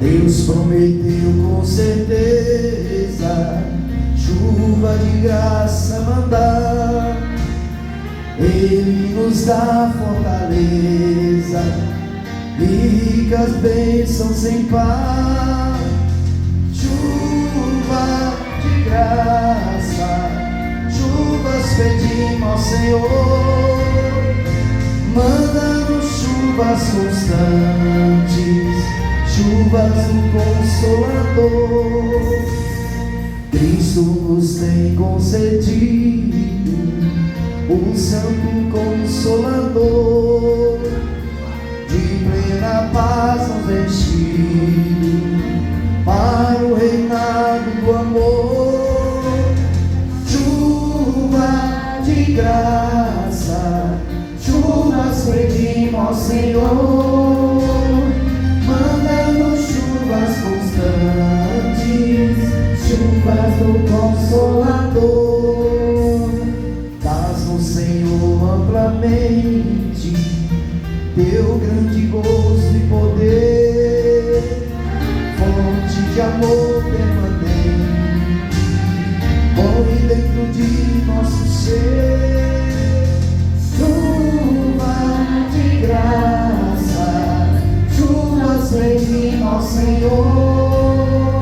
Deus prometeu com certeza chuva de graça mandar. Ele nos dá fortaleza, ricas bênçãos sem par. Chuva de graça, chuvas pedimos ao Senhor. Manda-nos chuvas constantes, chuvas do Consolador. Cristo nos tem concedido o Santo Consolador, de plena paz nos enchido para o reinado do amor. Chuva de graça, chuvas pedimos ao Senhor. Manda-nos chuvas constantes, chuvas do Consolador. Dás-nos, Senhor, amplamente teu grande gozo e poder, fonte de amor permanente, morre dentro de nosso ser. Chuva de graça, chuvas pedimos ao Senhor.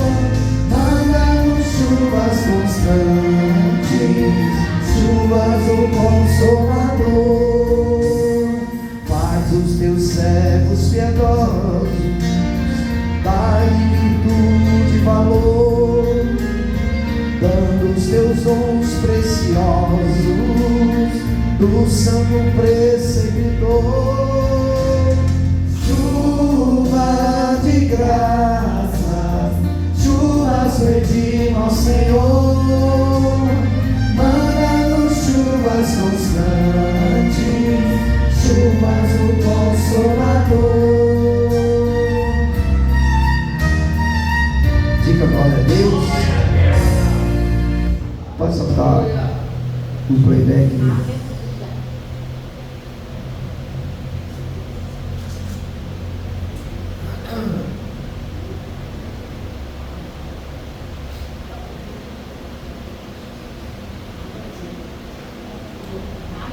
Manda-nos chuvas constantes, chuvas do Consolador. Faz os teus servos piedosos dar-lhe virtude e valor, dando os teus dons preciosos do santo perseguidor. Chuva de graça, chuvas pedimos ao Senhor. Manda-nos chuvas constantes, chuvas do Consolador. Diga glória a Deus. Pode soltar o playback.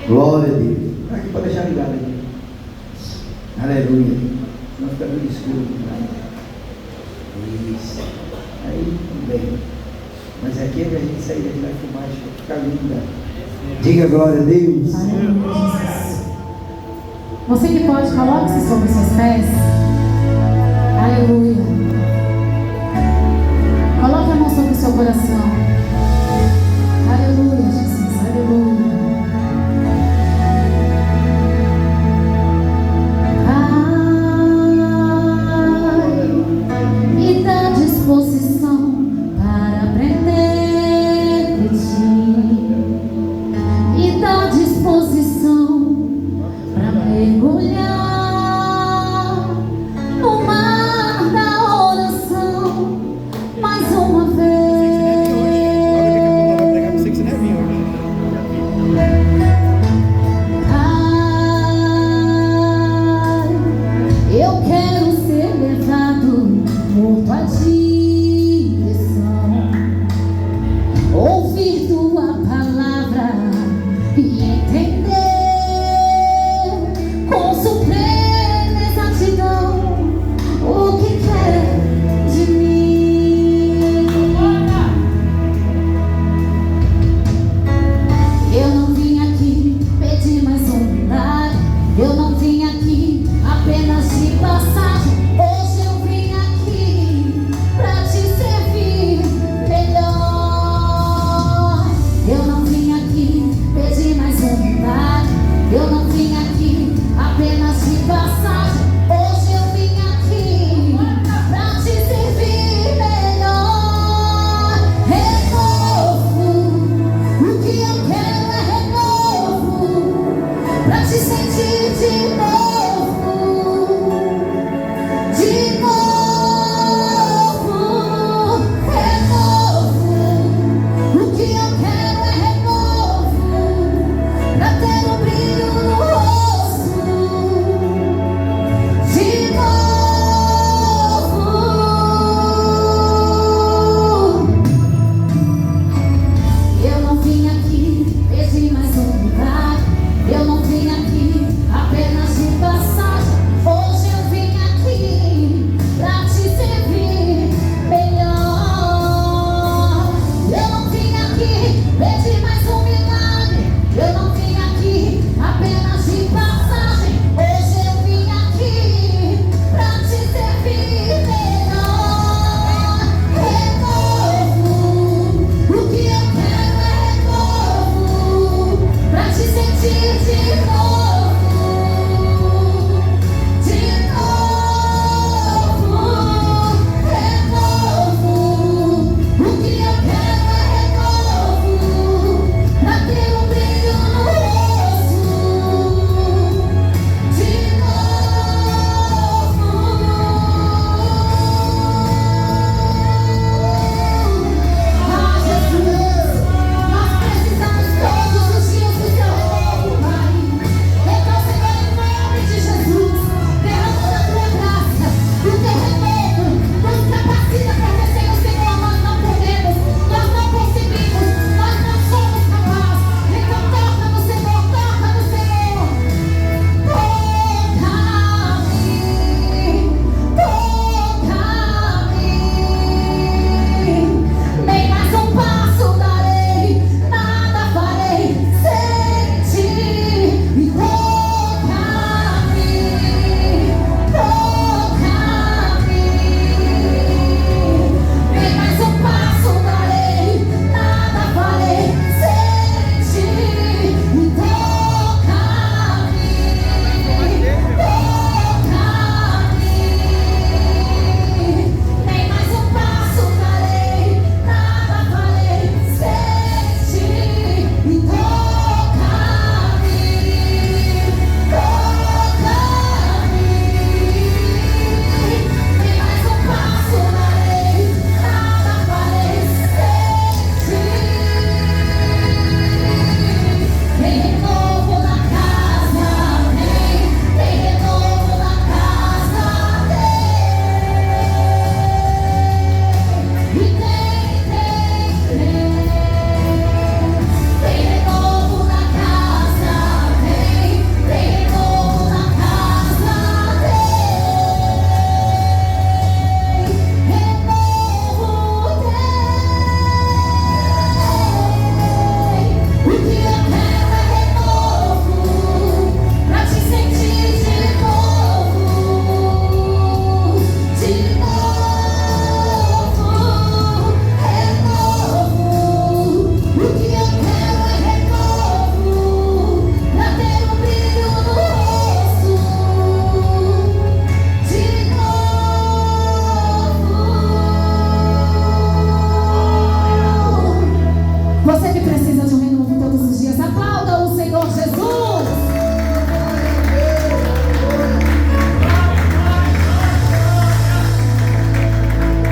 Glória a Deus. Aqui pode deixar ligado aqui. Aleluia. Não fica muito escuro. Isso. Aí tudo bem. Mas aqui é que a gente sair daqui vai filmar, vai ficar linda. Diga glória a Deus. Aleluia. Você que pode, coloque-se sobre seus pés. Aleluia. Coloque a mão sobre o seu coração. Aleluia, Jesus. Aleluia. Disposição para aprender de ti, e da disposição para mergulhar no mar da oração mais uma vez. Eu quero ser levado morto a ti, ouvir tua palavra e entender com suprema exatidão o que quer de mim. Eu não vim aqui pedir mais um milagre, eu não vim aqui apenas de passagem. Hoje eu vim aqui pra te servir melhor. Eu não vim aqui pedir mais um milagre, eu não vim aqui apenas de passagem. Hoje eu vim aqui pra te servir melhor. Renovo, o que eu quero é renovo, pra te sentir de novo.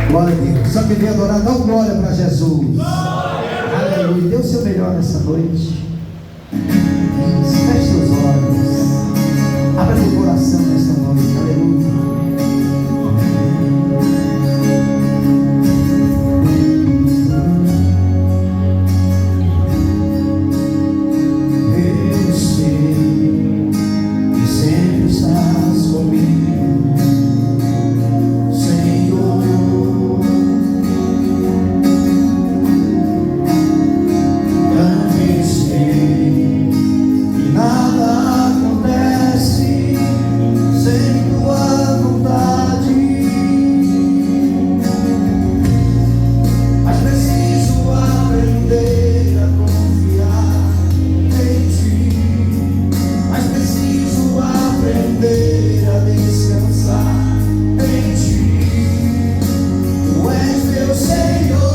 Glória a Deus. Só que vem adorar, dá glória para Jesus. Aleluia. Dê o seu melhor nessa noite. Feche seus olhos. Abra seu coração nesta noite. Aleluia. Eu sei que sempre estás comigo, Senhor. Também sei que nada acontece sem tua vontade, mas preciso aprender a confiar em ti, mas preciso aprender a descansar em ti. Tu és meu Senhor.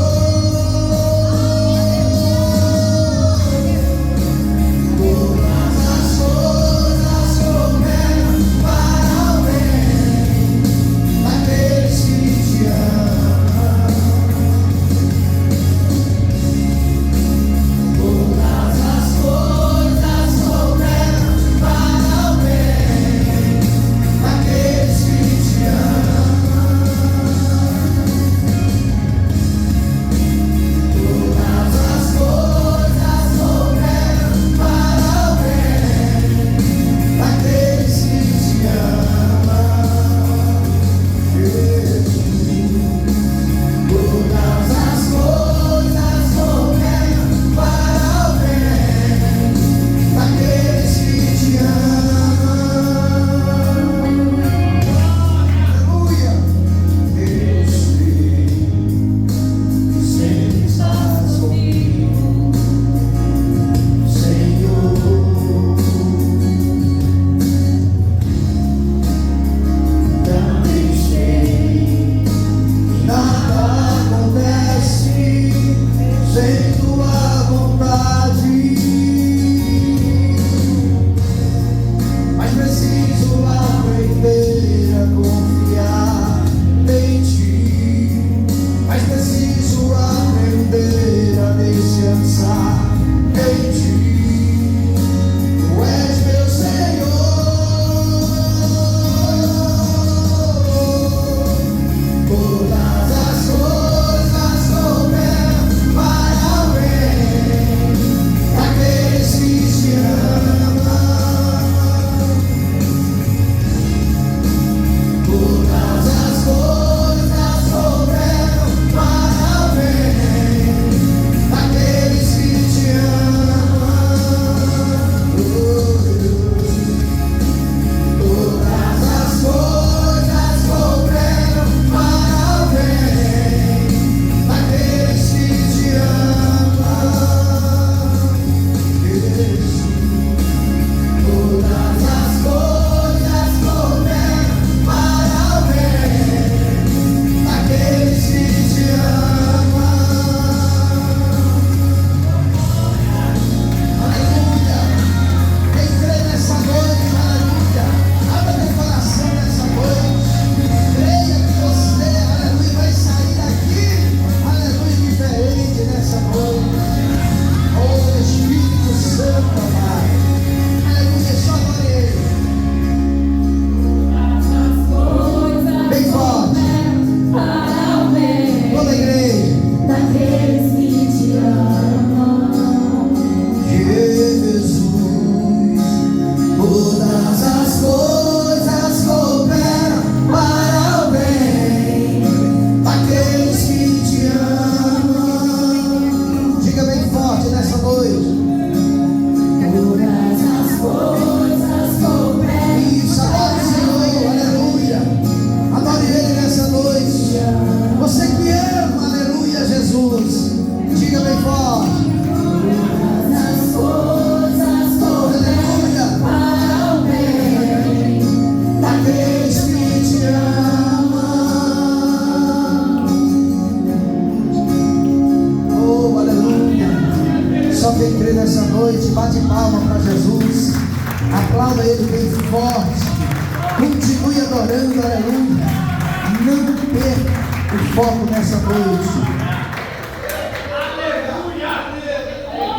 o foco nessa noite.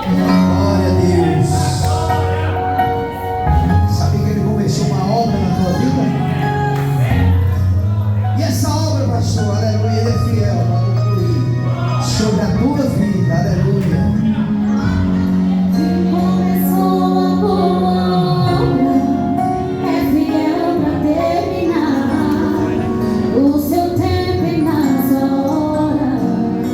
Glória a Deus. Sabe que Ele começou uma obra na tua vida? E essa obra, pastor, aleluia, Ele é fiel para concluir sobre a tua vida, aleluia. Começou a boa obra, é fiel para terminar. O seu tempo e nas horas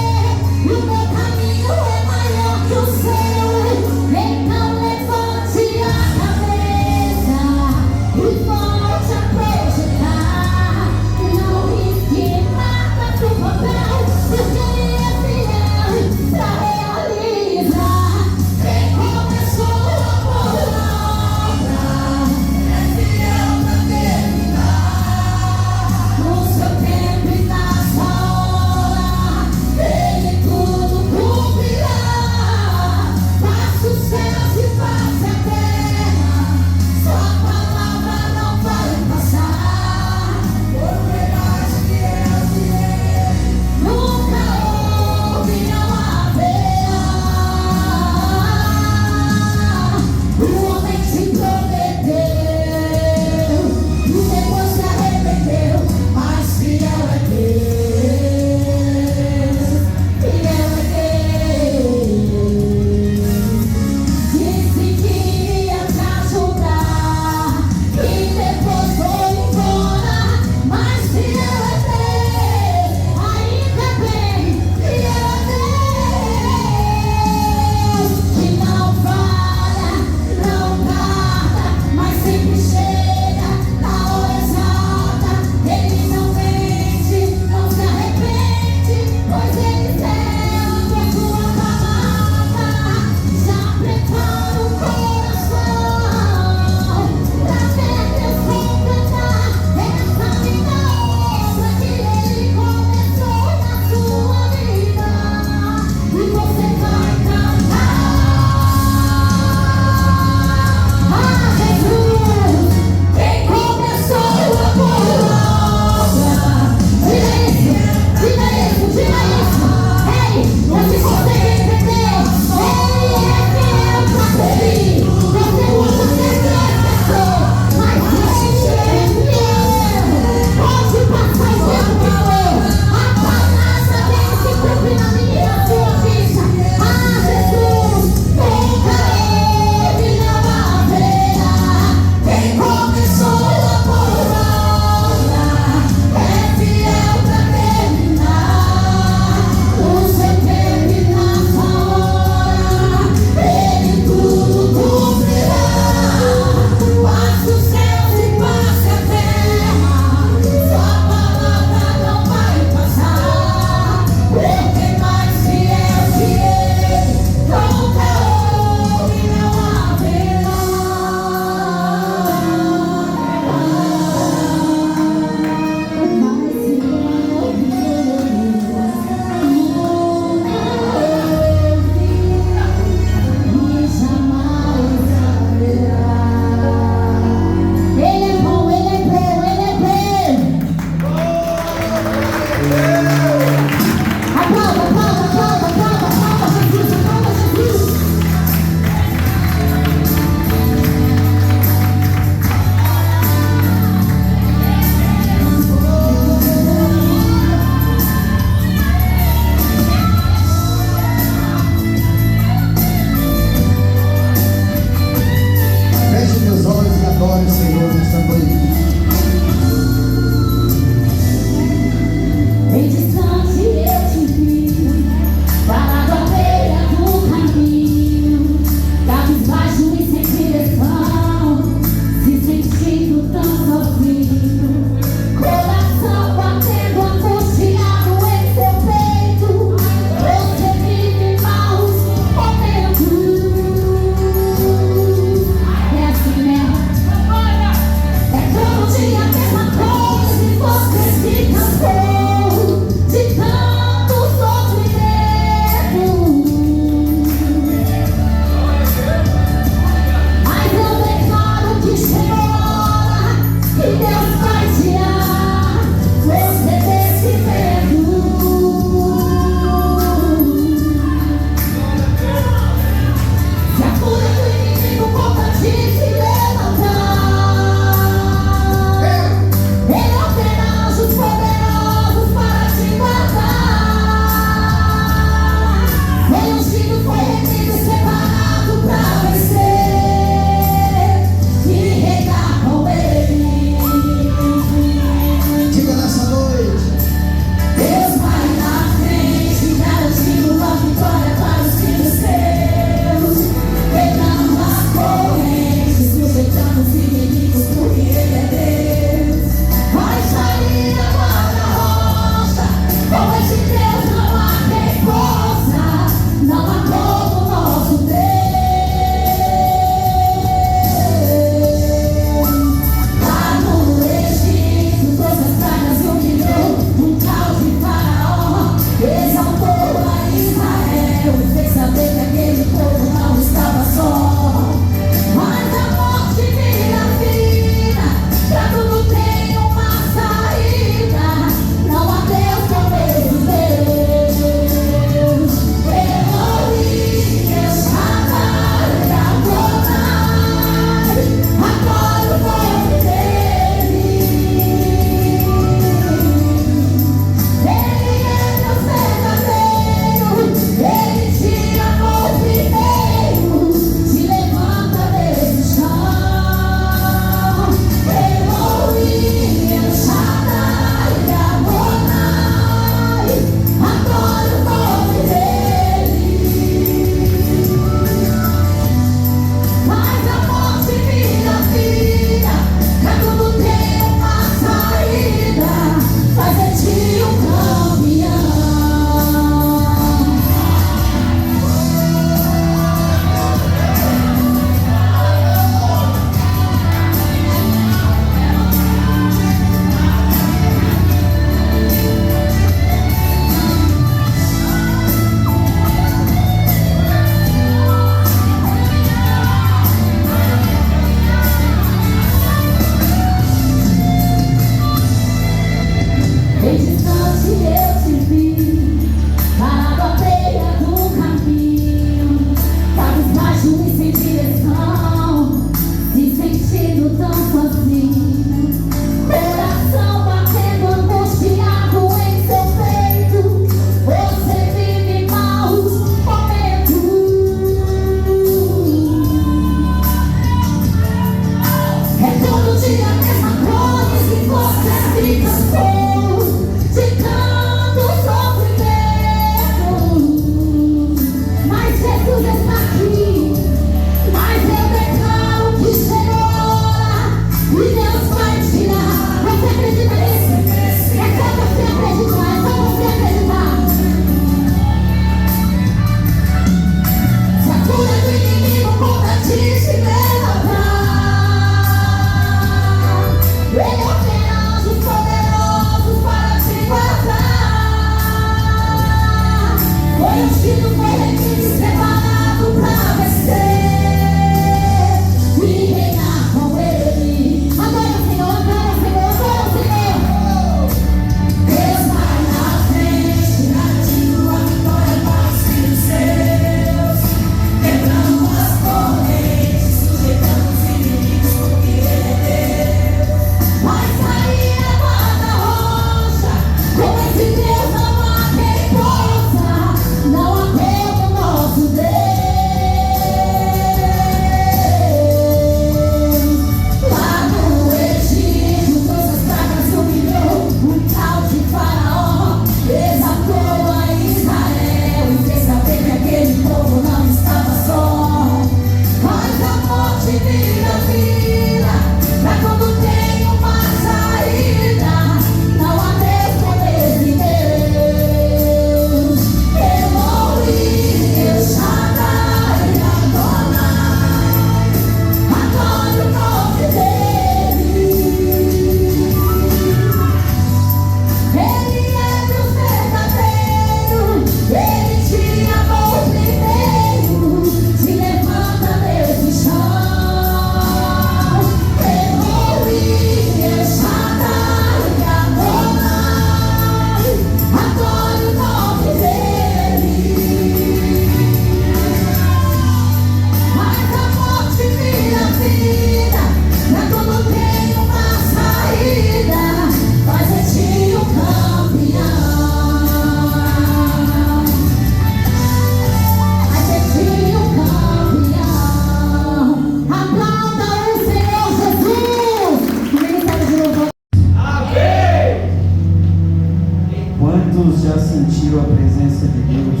Quantos já sentiram a presença de Deus?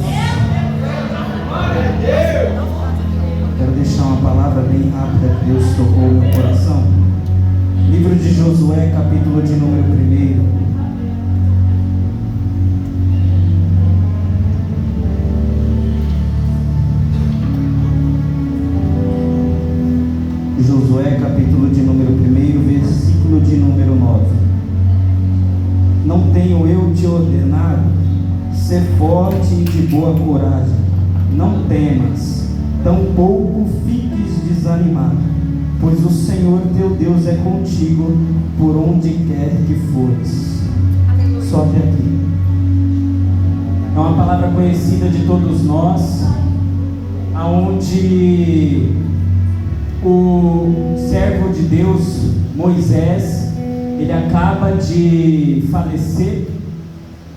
Quero deixar uma palavra bem rápida que Deus tocou no meu coração. Livro de Josué, capítulo de número 1. Josué, capítulo de número 1, versículo de número 9. Não tenho eu te ordenado? Ser forte e de boa coragem, não temas, tampouco fiques desanimado, pois o Senhor teu Deus é contigo por onde quer que fores. Só até aqui. É uma palavra conhecida de todos nós, aonde o servo de Deus, Moisés, ele acaba de falecer,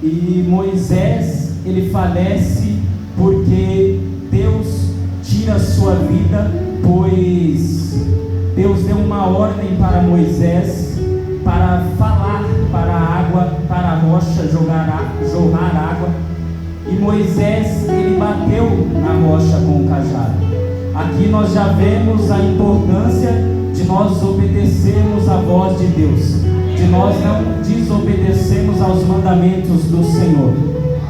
e Moisés, ele falece porque Deus tira a sua vida, pois Deus deu uma ordem para Moisés para falar para a água, para a rocha jorrar água, e Moisés, ele bateu na rocha com o cajado. Aqui nós já vemos a importância de nós obedecermos a voz de Deus, de nós não desobedecermos aos mandamentos do Senhor.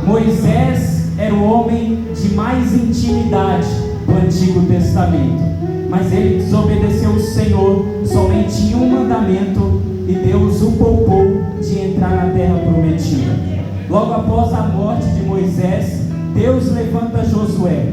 Moisés era o homem de mais intimidade do Antigo Testamento, mas ele desobedeceu o Senhor somente em um mandamento, e Deus o poupou de entrar na terra prometida. Logo após a morte de Moisés, Deus levanta Josué.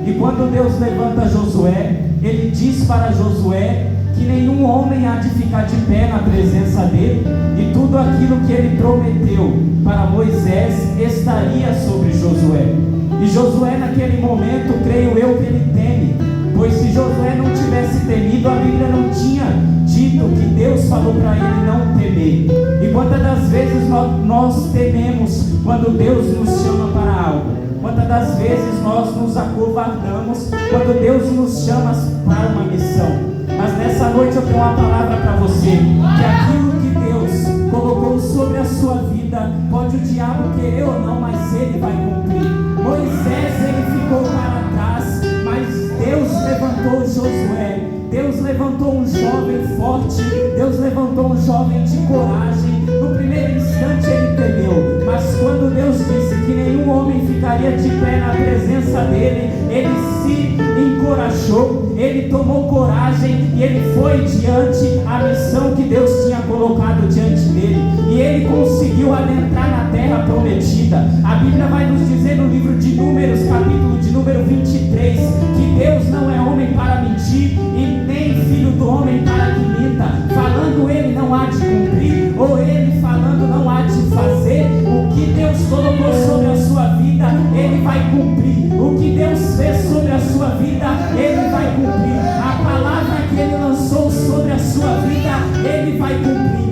E quando Deus levanta Josué, ele diz para Josué que nenhum homem há de ficar de pé na presença dele, e tudo aquilo que ele prometeu para Moisés estaria sobre Josué. E Josué, naquele momento, creio eu que ele teme, pois se Josué não tivesse temido, a Bíblia não tinha dito que Deus falou para ele não temer. E quantas das vezes nós tememos quando Deus nos chama para algo? Quantas das vezes nós nos acovardamos quando Deus nos chama para uma missão? Mas nessa noite eu tenho uma palavra para você, que aquilo que Deus colocou sobre a sua vida, pode o diabo querer ou não, mas ele vai cumprir. Moisés, ele ficou para trás, mas Deus levantou Josué. Deus levantou um jovem forte, Deus levantou um jovem de coragem. No primeiro instante ele temeu, mas quando Deus disse que nenhum homem ficaria de pé na presença dele, ele se encorajou, ele tomou coragem e ele foi diante a missão que Deus tinha colocado diante dele, e ele conseguiu adentrar na terra prometida. A Bíblia vai nos dizer no livro de Números, capítulo de número 23, que Deus não é homem para mentir, e nem filho do homem para que minta. Falando ele não há de cumprir, ou ele falando não há de fazer. O que Deus colocou sobre a sua vida, ele vai cumprir. O que Deus fez sobre a sua vida, ele vai cumprir. A palavra que ele lançou sobre a sua vida, ele vai cumprir.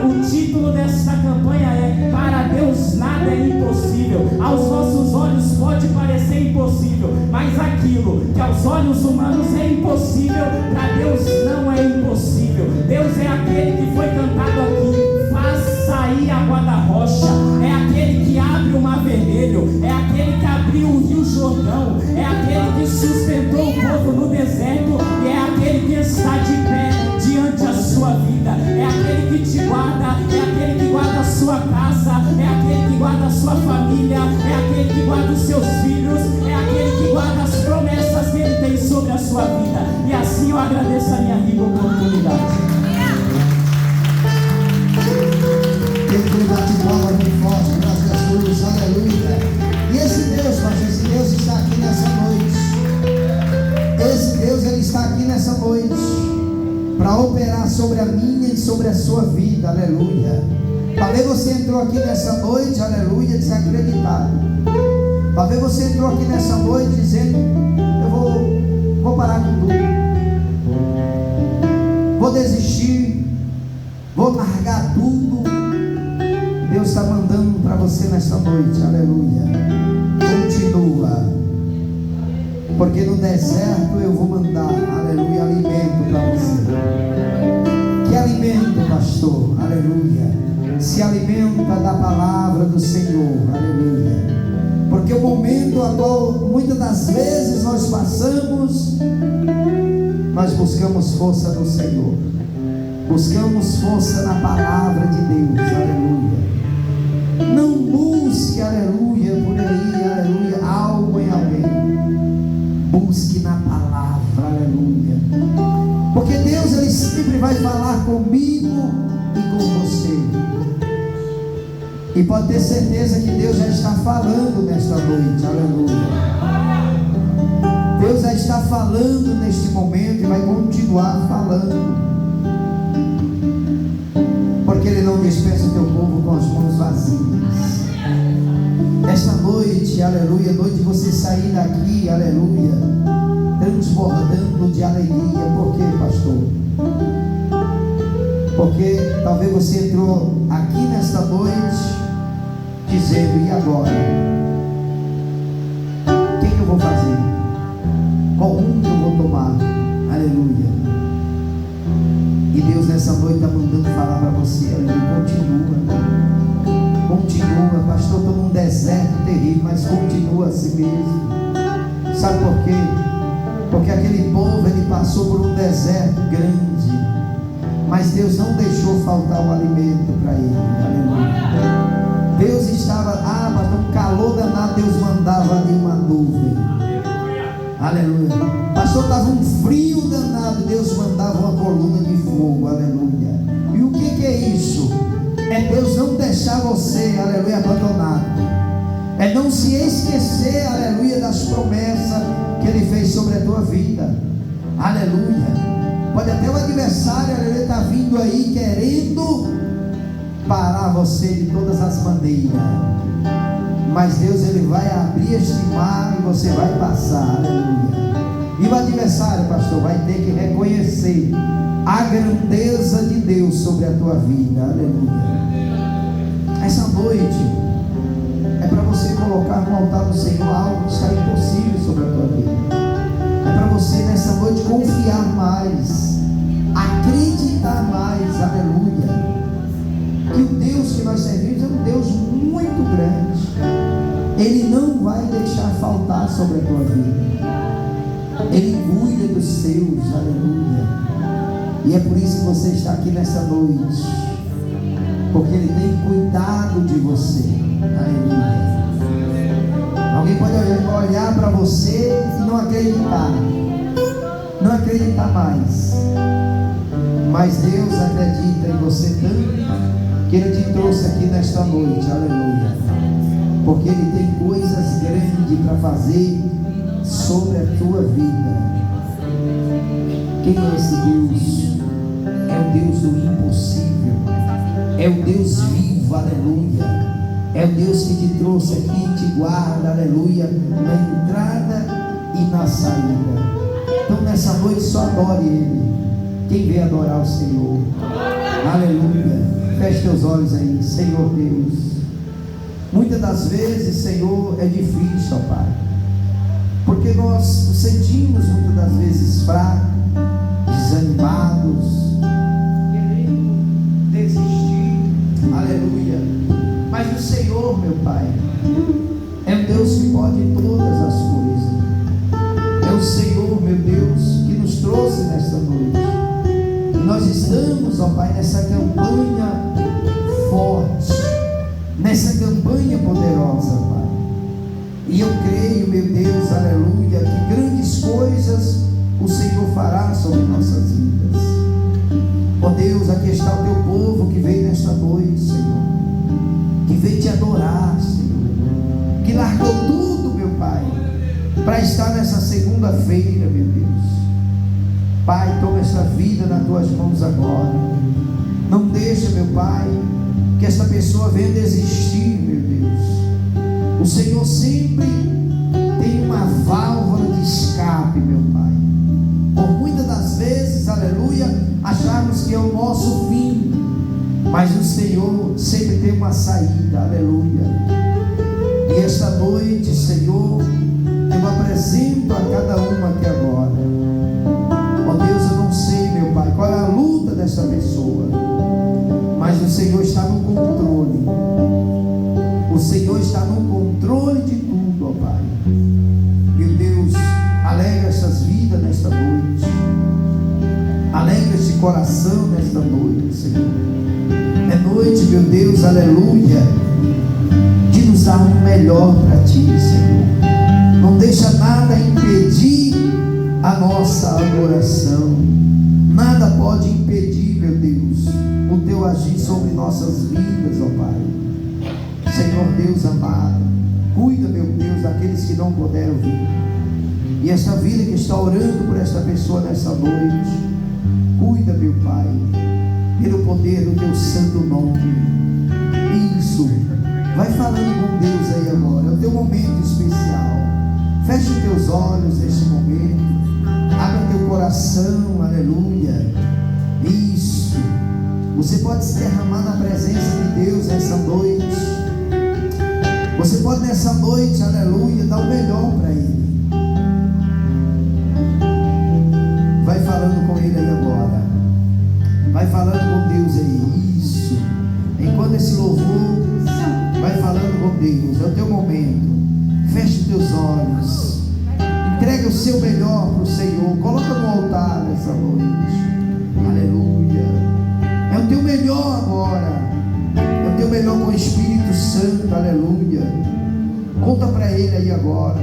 O título dessa campanha é: para Deus nada é impossível. Aos nossos olhos pode parecer impossível, mas aquilo que aos olhos humanos é impossível, para Deus não é impossível. Deus é aquele que foi cantado aqui: faz sair água da rocha. É aquele que abre o mar vermelho, é aquele que abriu o rio Jordão, é aquele que sustentou o povo no deserto, e é aquele que está de pé diante da sua vida, é aquele que te guarda, é aquele que guarda a sua casa, é aquele que guarda a sua família, é aquele que guarda os seus filhos, é aquele que guarda as promessas que ele tem sobre a sua vida. E assim eu agradeço a minha rica oportunidade. Tem que bater palma muito forte para Jesus, aleluia. E esse Deus, pastor, esse Deus está aqui nessa noite. Esse Deus, ele está aqui nessa noite para operar sobre a minha e sobre a sua vida, aleluia. Talvez você entrou aqui nessa noite, aleluia, desacreditado. Talvez você entrou aqui nessa noite dizendo: eu vou parar com tudo, vou desistir, vou largar tudo. Deus está mandando para você nessa noite, aleluia. Continua, porque no deserto eu vou mandar, aleluia, alimento para você. Que alimento, pastor? Aleluia. se alimenta da palavra do Senhor, aleluia. Porque o momento a qual muitas das vezes nós passamos, nós buscamos força no Senhor, buscamos força na palavra de Deus, aleluia. Não busque, aleluia, por aí, aleluia, algo em alguém, busque na palavra, aleluia. Porque Deus, Ele sempre vai falar comigo e com você. E pode ter certeza que Deus já está falando nesta noite, aleluia. Deus já está falando neste momento e vai continuar falando. Porque Ele não dispensa o teu povo com as mãos vazias. Esta noite, aleluia, noite de você sair daqui, aleluia, transbordando de alegria. Por quê, pastor? Porque talvez você entrou aqui nesta noite dizendo: e agora? O que eu vou fazer? Qual rumo eu vou tomar? Aleluia. E Deus nessa noite está mandando falar para você: continua, pastor, estou num deserto terrível, mas continua assim mesmo. Sabe por quê? Porque aquele povo, ele passou por um deserto grande, mas Deus não deixou faltar o alimento para ele, aleluia. Deus estava, mas um calor danado, Deus mandava ali uma nuvem, aleluia. Pastor, estava um frio danado, Deus mandava uma coluna de fogo, aleluia. E o que é isso? É Deus não deixar você, aleluia, abandonado. É não se esquecer, aleluia, das promessas que Ele fez sobre a tua vida, aleluia. Pode até o adversário, aleluia, estar vindo aí querendo parar você de todas as maneiras, mas Deus, Ele vai abrir este mar e você vai passar, aleluia. E o adversário, pastor, vai ter que reconhecer a grandeza de Deus sobre a tua vida, aleluia. Essa noite é para você colocar no altar do Senhor algo que está impossível sobre a tua vida. É para você nessa noite confiar mais, acreditar mais, aleluia, que o Deus que nós servimos é um Deus muito grande. Ele não vai deixar faltar sobre a tua vida. Ele cuida dos seus, aleluia. E é por isso que você está aqui nessa noite, porque Ele tem cuidado de você, aleluia. Alguém pode olhar para você e não acreditar mais, mas Deus acredita em você tanto que Ele te trouxe aqui nesta noite, aleluia, porque Ele tem coisas grandes para fazer sobre a tua vida. Quem é esse Deus? É o Deus do impossível, é o Deus vivo, aleluia. É o Deus que te trouxe aqui e te guarda, aleluia, na entrada e na saída. Então nessa noite só adore Ele. Quem vem adorar o Senhor, aleluia. Feche teus olhos aí. Senhor Deus, muitas das vezes, Senhor, é difícil, ó Pai, porque nós nos sentimos muitas das vezes fracos, desanimados, querendo desistir, aleluia. Mas o Senhor, meu Pai, é um Deus que pode todas as coisas. É o Senhor, meu Deus, que nos trouxe nesta noite. E nós estamos, ó Pai, nessa campanha forte, nessa campanha poderosa, Pai. E eu creio, meu Deus, aleluia, que grandes coisas o Senhor fará sobre nossas vidas. Ó Deus, aqui está o teu povo que veio nesta noite, Senhor, que veio te adorar, Senhor, que largou tudo, meu Pai, para estar nessa segunda-feira, meu Deus. Pai, toma esta vida nas tuas mãos agora. Não deixa, meu Pai, que esta pessoa venha desistir, meu Deus. O Senhor sempre tem uma válvula de escape, meu Pai. Por muitas das vezes, aleluia, acharmos que é o nosso fim, mas o Senhor sempre tem uma saída, aleluia. E esta noite, Senhor, eu apresento a cada uma aqui agora. Ó Deus, eu não sei, meu Pai, qual é a luta dessa pessoa, mas o Senhor Senhor está no controle. O Senhor está no controle de tudo, ó Pai. Meu Deus, alegra essas vidas nesta noite. Alegra este coração nesta noite, Senhor. É noite, meu Deus, aleluia, de nos dar o melhor para Ti, Senhor. Não deixa nada impedir a nossa adoração. Nada pode impedir, meu Deus, o Teu agir sobre nossas vidas, ó Pai. Senhor Deus amado, cuida, meu Deus, daqueles que não puderam vir. E esta vida que está orando por esta pessoa nessa noite, cuida, meu Pai, pelo poder do Teu santo nome. Isso, vai falando com Deus aí agora, é o teu momento especial. Feche os teus olhos neste momento, abra teu coração, aleluia. Isso, você pode se derramar na presença de Deus nessa noite. Você pode nessa noite, aleluia, dar o melhor para Ele. Vai falando com Ele aí agora. Vai falando com Deus aí. Isso. Enquanto esse louvor vai falando com Deus, é o teu momento. Feche os teus olhos. Entrega o seu melhor para o Senhor. Coloca no altar nessa noite. Aleluia. É o teu melhor agora. É o teu melhor com o Espírito Santo. Aleluia. Conta para Ele aí agora.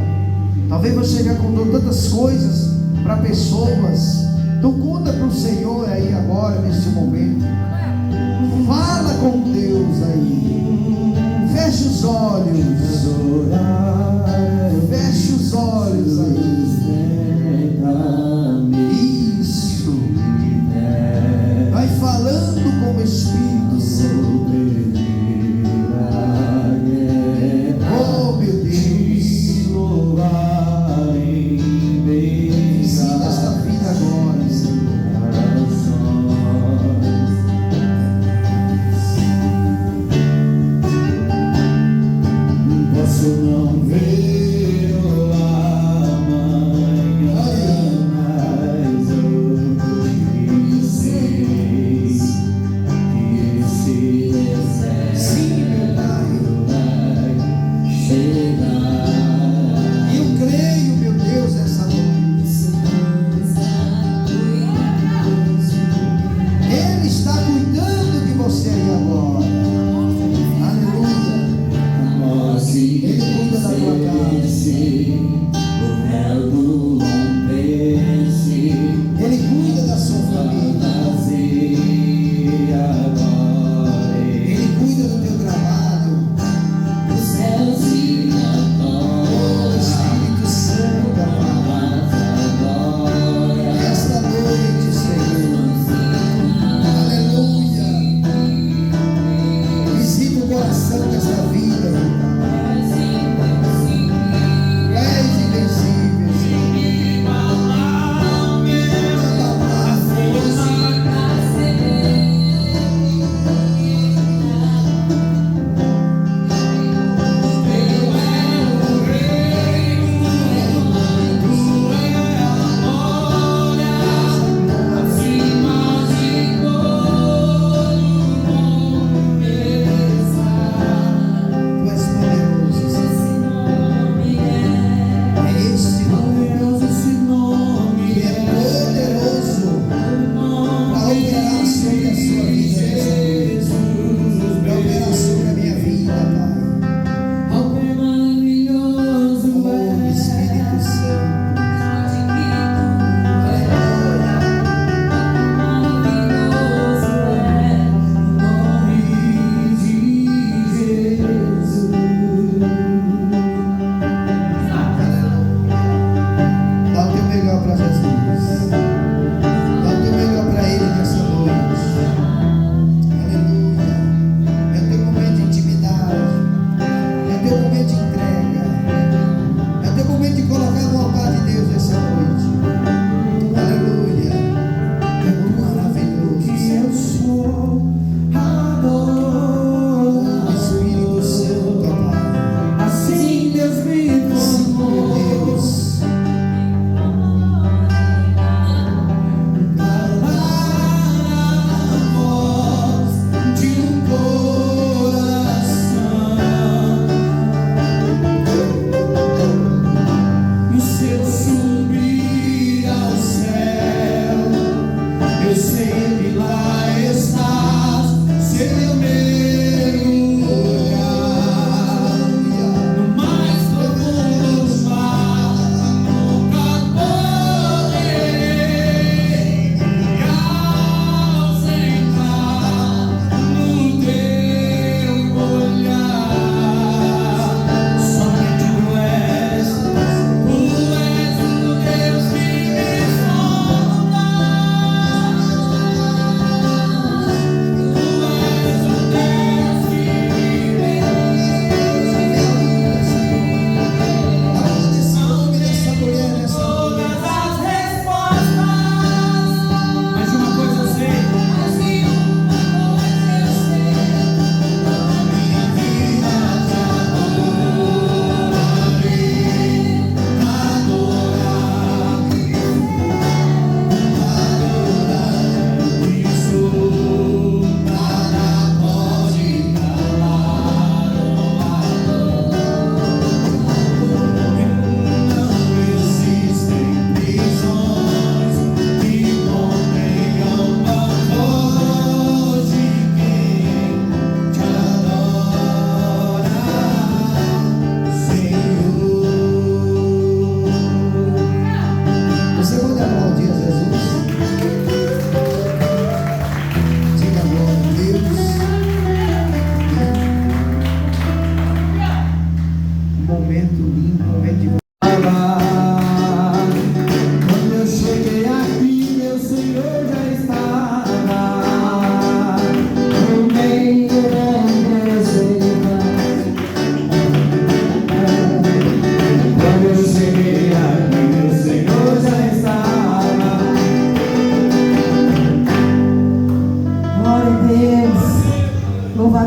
Talvez você já contou tantas coisas para pessoas. Então conta para o Senhor aí agora, neste momento. Fala com Deus aí. Feche os olhos. Feche os olhos aí. Isso. Vai falando com o Espírito Santo. Oh, meu Deus. Ensina esta vida agora, Senhor.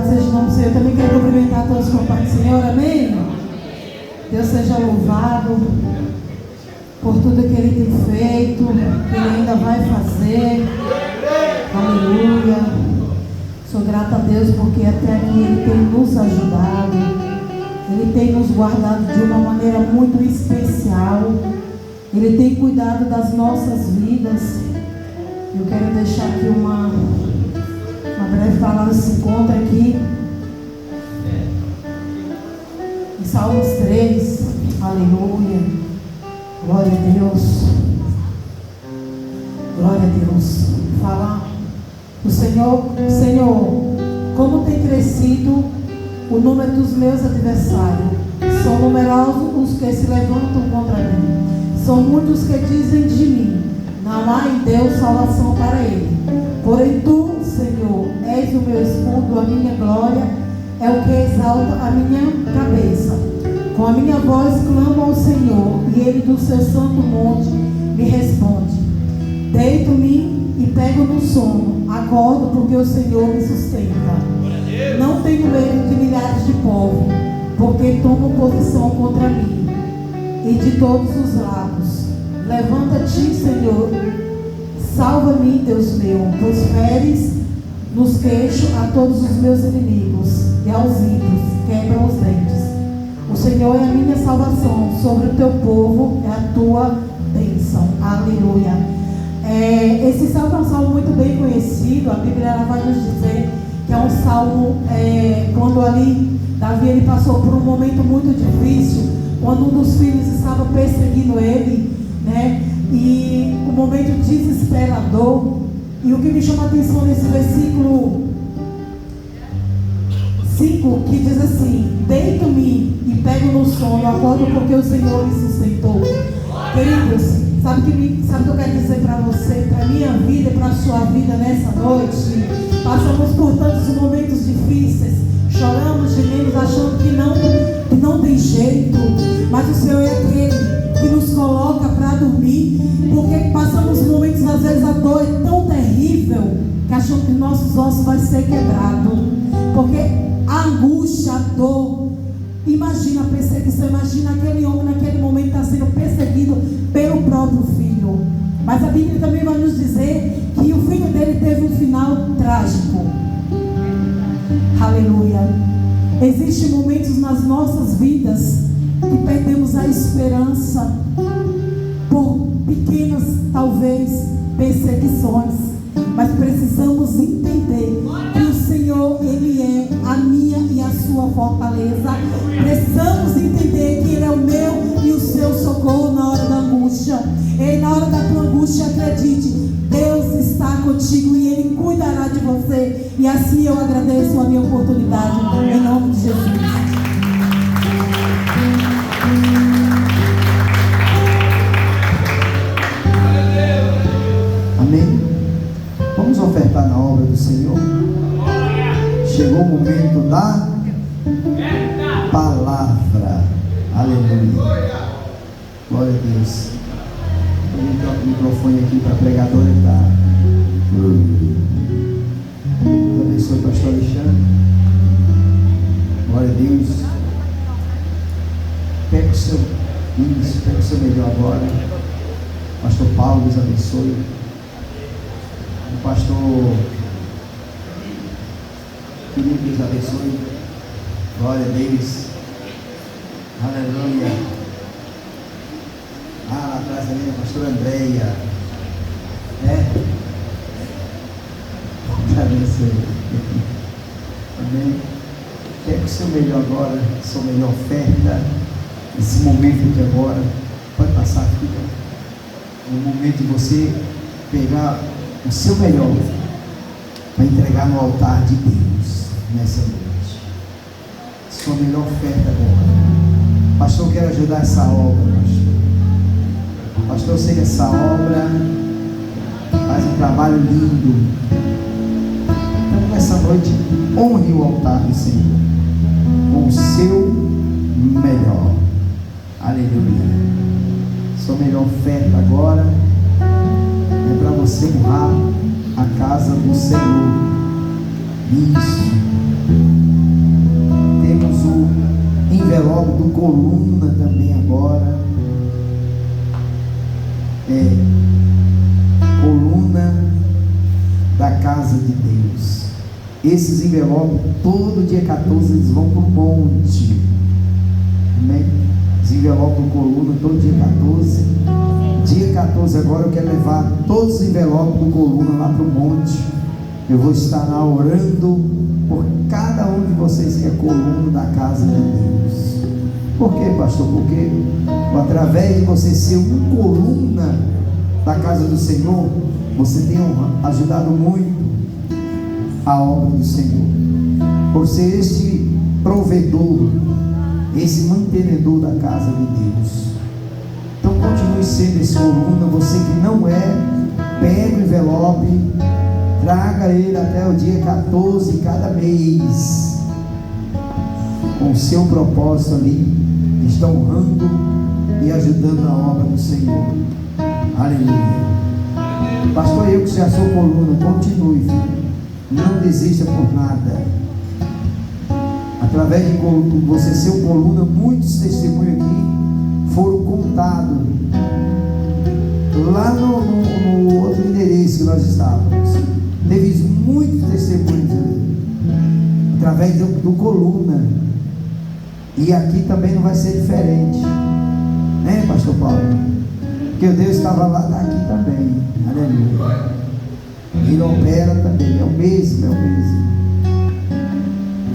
Louvado seja o nome do Senhor. Eu também quero cumprimentar todos com a paz do Senhor. Amém? Deus seja louvado por tudo que Ele tem feito, que Ele ainda vai fazer. Aleluia. Sou grata a Deus porque até aqui Ele tem nos ajudado. Ele tem nos guardado de uma maneira muito especial. Ele tem cuidado das nossas vidas. Eu quero deixar aqui uma breve palavra. Se encontra aqui em Salmos 3. Aleluia. Glória a Deus. Glória a Deus. Fala o Senhor, como tem crescido o número dos meus adversários. São numerosos os que se levantam contra mim. São muitos que dizem de mim: não há em Deus salvação para ele. Porém tu, Senhor, és o meu escudo, a minha glória, é o que exalta a minha cabeça. Com a minha voz clamo ao Senhor, e Ele do seu santo monte me responde. Deito-me e pego no sono, acordo porque o Senhor me sustenta. Não tenho medo de milhares de povos, porque tomam posição contra mim, e de todos os lados. Levanta-te, Senhor, salva-me, Deus meu, pois feres nos queixos a todos os meus inimigos, e aos ímpios quebram os dentes. O Senhor é a minha salvação, sobre o teu povo é a tua bênção. Aleluia. Esse salmo é um salmo muito bem conhecido. A Bíblia ela vai nos dizer que é um salmo quando ali Davi ele passou por um momento muito difícil, quando um dos filhos estava perseguindo ele, né? E um momento desesperador. E o que me chama a atenção nesse versículo 5, que diz assim: deito-me e pego no sono, acordo porque o Senhor me sustentou. Queridos, sabe o que eu quero dizer para você, para a minha vida e para a sua vida nessa noite? Passamos por tantos momentos difíceis, choramos, gememos, achando que não tem jeito, mas o Senhor é aquele que nos coloca para dormir, porque passamos momentos, às vezes a dor é tão terrível, que achamos que nossos ossos vão ser quebrados, porque a angústia, a dor, imagina a perseguição, imagina aquele homem naquele momento está sendo perseguido pelo próprio filho. Mas a Bíblia também vai nos dizer que o filho dele teve um final trágico. Aleluia. Existem momentos nas nossas vidas que perdemos a esperança por pequenas, talvez, perseguições, mas precisamos entender que o Senhor, Ele é a minha e a sua fortaleza. Precisamos entender que Ele é o meu e o seu socorro na hora da angústia. E na hora da tua angústia, acredite, Deus está contigo e Ele cuidará de você. E assim eu agradeço a minha oportunidade, em nome de Jesus. Amém? Vamos ofertar na obra do Senhor. Chegou o momento da palavra. Aleluia. Glória a Deus. Vou entrar o microfone aqui para a pregadora estar. Deus abençoe o pastor Alexandre. Glória a Deus. Pega o seu melhor agora. Pastor Paulo, Deus abençoe. O pastor Felipe, Deus abençoe. Glória a Deus. Aleluia. Lá atrás também a pastora Andréia. Deus abençoe. Amém. Pega o seu melhor agora, sua melhor oferta. Esse momento aqui agora. Pode passar, filha. É o momento de você pegar o seu melhor para entregar no altar de Deus nessa noite. Sua melhor oferta agora. Pastor, eu quero ajudar essa obra, pastor. Pastor, eu sei que essa obra faz um trabalho lindo. Então, nessa noite, honre o altar do Senhor com o seu melhor. Aleluia. Sua melhor oferta agora é para você honrar a casa do Senhor. Isso. Temos o envelope do Coluna também agora. Coluna da Casa de Deus. Esses envelopes, todo dia 14 eles vão para o monte. Amém? Os envelopes do Coluna, todo dia 14. Dia 14 agora eu quero levar todos os envelopes do Coluna lá para o monte. Eu vou estar lá orando por cada um de vocês que é coluna da Casa de Deus. Por quê, pastor? Porque através de você ser uma coluna da casa do Senhor, você tem ajudado muito a obra do Senhor. Por ser este provedor, esse mantenedor da casa de Deus. Então continue sendo esse coluna. Você que não é, pega o envelope, traga ele até o dia 14 cada mês, com o seu propósito ali, está honrando e ajudando a obra do Senhor. Aleluia. Pastor, eu que já sou coluna, continue, filho. Não desista por nada. Através de você ser um coluna, muitos testemunhos aqui foram contados lá no outro endereço que nós estávamos. Teve muitos testemunhos ali, através do coluna. E aqui também não vai ser diferente, né, pastor Paulo? Porque o Deus estava lá, está aqui também. Aleluia. Ele opera também, é o mesmo.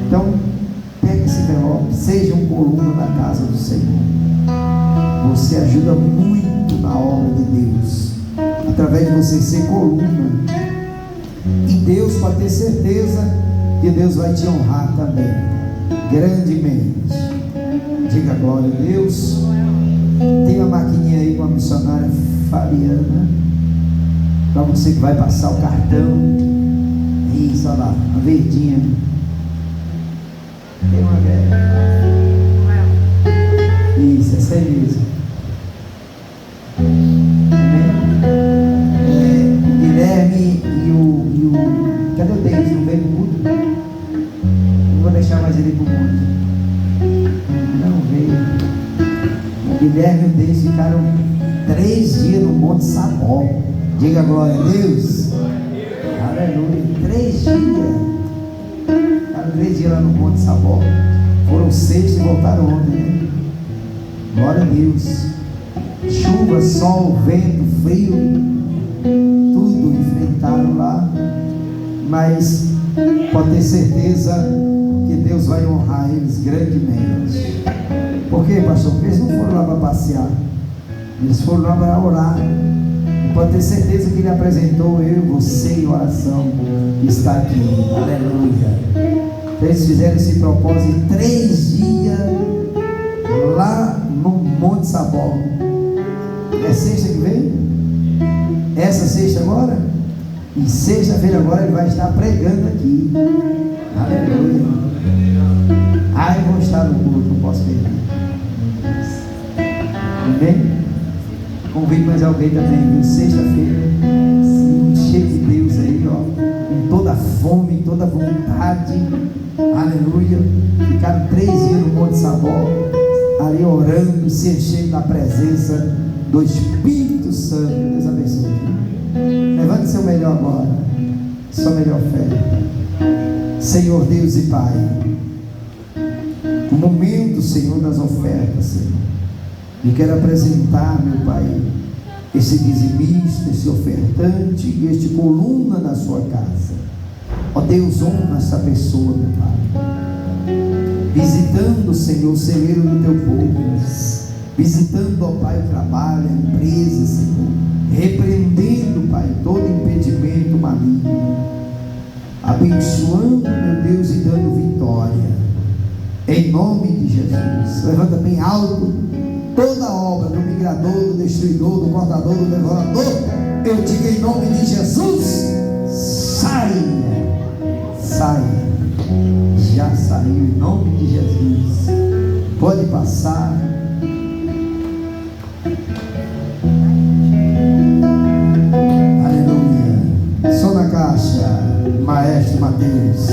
Então, pega esse envelope, seja um coluna da casa do Senhor. Você ajuda muito na obra de Deus, através de você ser coluna. E Deus, para ter certeza que Deus vai te honrar também, grandemente. Diga glória a Deus. Tem uma maquininha aí com a missionária Fabiana, para você que vai passar o cartão. Isso, olha lá, a verdinha. Tem uma velha. Isso, essa aí mesmo. O Guilherme e o cadê o Denis? Não veio pro culto? Não vou deixar mais ele pro culto. Não veio. O Guilherme e o Denis ficaram 3 dias no Monte Sabó. Diga glória a Deus. Aleluia. 3 dias. Ficaram 3 dias lá no Monte Sabó. Foram 6 e voltaram ontem, né? Glória a Deus. Chuva, sol, vento, frio, tudo enfrentaram lá. Mas pode ter certeza que Deus vai honrar eles grandemente. Por quê, pastor? Porque eles não foram lá para passear, eles foram lá para orar. E pode ter certeza que Ele apresentou eu e você em oração, e está aqui. Aleluia. Eles fizeram esse propósito em 3 dias lá no Monte Sabó. É sexta que vem? Essa sexta agora? E sexta-feira agora ele vai estar pregando aqui. Aleluia. Eu vou estar no culto, não posso perder. Amém? Convido mais alguém também, viu? Sexta-feira, cheio de Deus aí, ó, com toda a fome, toda a vontade. Aleluia. Ficaram 3 dias no Monte Sabó, ali orando, se enchendo da presença do Espírito Santo. Deus abençoe. Levante seu melhor agora, sua melhor fé. Senhor Deus e Pai, o momento, Senhor, das ofertas, Senhor, eu quero apresentar, meu Pai, esse dizimista, esse ofertante e este coluna da sua casa. Ó Deus, honra essa pessoa, meu Pai, visitando, Senhor, o celeiro do teu povo, visitando, ó Pai, o trabalho, a empresa, Senhor, repreendendo, Pai, todo impedimento maligno, abençoando, meu Deus, e dando vitória, em nome de Jesus. Levanta bem alto toda a obra do migrador, do destruidor, do cortador, do devorador. Eu digo em nome de Jesus: saia, saia. Já saiu em nome de Jesus. Pode passar. Aleluia. Só na caixa, Maestro Mateus.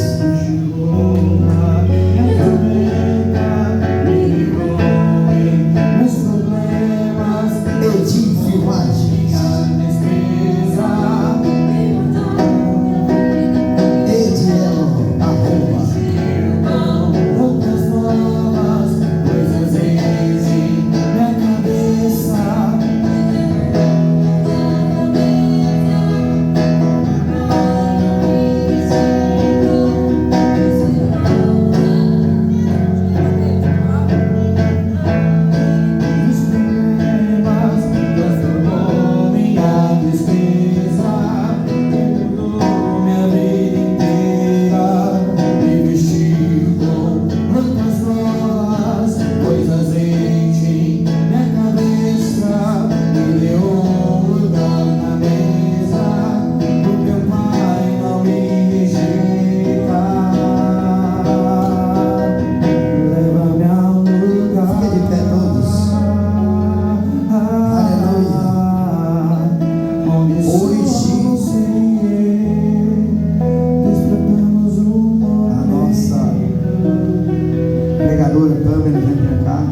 pregadora Pamela, vem para cá.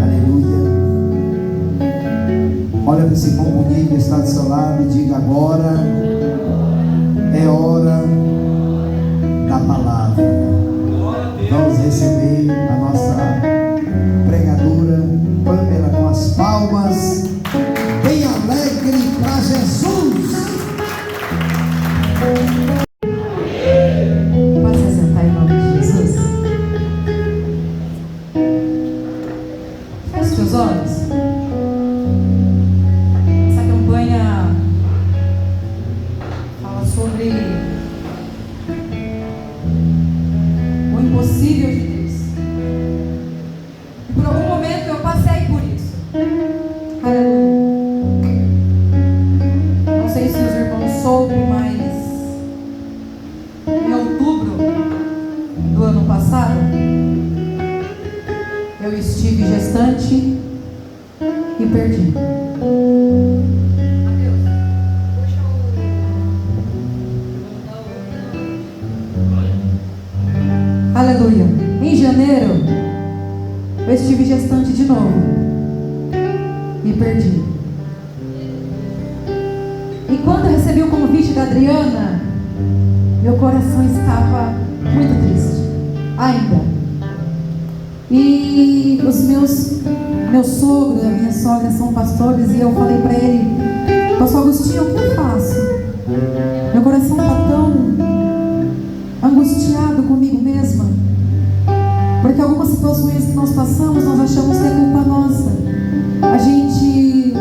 Aleluia. Olha para esse irmão bonito que está do seu lado e diga: agora é hora da palavra. Vamos receber a nossa pregadora Pamela com as palmas bem alegre para Jesus. Pode se sentar em nome de Jesus. Feche seus olhos. Essa campanha fala sobre o impossível de Deus. E por algum momento eu passei por isso. Aleluia. Não sei se os irmãos soubem, mas em outubro do ano passado, eu estive gestante e perdi. Aleluia. Em janeiro, eu estive gestante de novo e perdi. E quando eu recebi o convite da Adriana, meu coração estava muito triste, ainda. E os meu sogro e a minha sogra são pastores, e eu falei para ele: Pastor Agostinho, o que eu faço? Meu coração está tão angustiado comigo mesma, porque algumas situações que nós passamos, nós achamos que é culpa nossa. A gente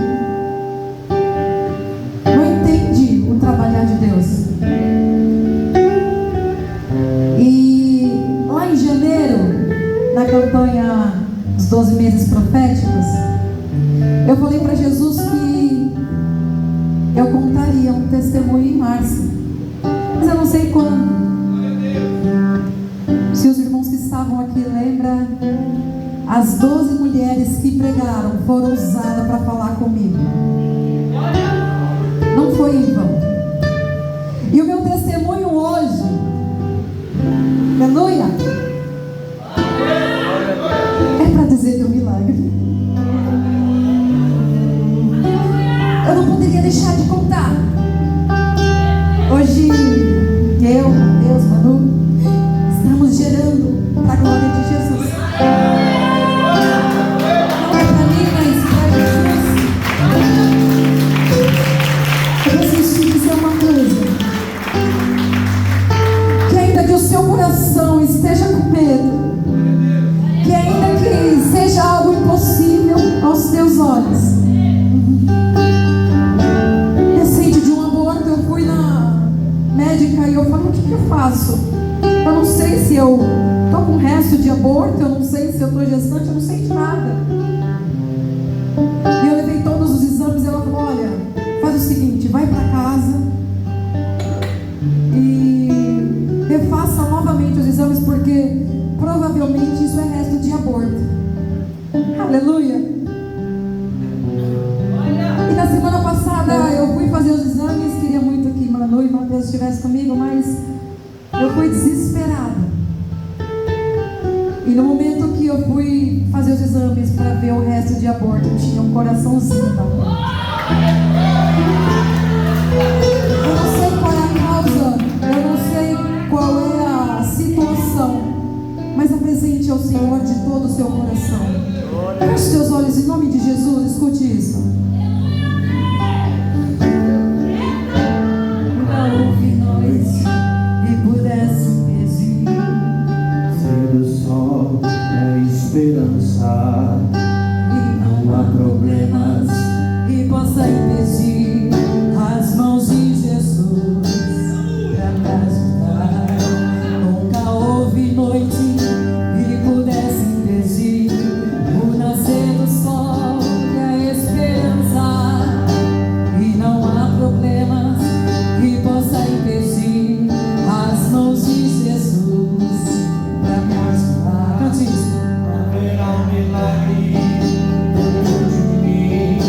não entende o trabalhar de Deus. E lá em janeiro, na campanha dos 12 meses proféticos, eu falei para Jesus que eu contaria um testemunho em março, mas eu não sei quando. Se os irmãos que estavam aqui lembram, as 12 mulheres que pregaram foram usadas para falar comigo. Não foi em vão. E o meu testemunho hoje, aleluia, é para dizer do milagre. Eu não poderia deixar de contar. Hoje, eu, Deus, Manu, estamos gerando para a glória de Jesus. Não é para mim, mas para Jesus. Eu preciso te dizer uma coisa: que ainda que o seu coração esteja com medo, que ainda que seja algo impossível aos teus olhos. Recente de um aborto, eu fui na médica e eu falei: o que eu faço? Eu não sei se eu estou com resto de aborto, eu não sei se eu estou gestante, eu não sei de nada. E eu levei todos os exames e ela falou: olha, faz o seguinte, vai para casa e refaça novamente os exames, porque provavelmente isso é resto de aborto. Aleluia. E na semana passada eu fui fazer os exames, queria muito que Manu e Mateus estivessem comigo, mas eu fui desesperada. E no momento que eu fui fazer os exames para ver o resto de aborto, tinha um coraçãozinho na porta. Eu não sei qual é a causa, eu não sei qual é a situação, mas apresente ao Senhor de todo o seu coração. Feche seus olhos em nome de Jesus, escute isso. Não ouvi nós e pudesse pedir, Ser o sol é esperança, e não há problemas e possa impedir as mãos de Jesus para me ajudar. Nunca houve noite e pudesse impedir o nascer do sol e a esperança, e não há problemas que possa impedir as mãos de Jesus para me ajudar. Cante isso. haverá um milagre dentro de mim.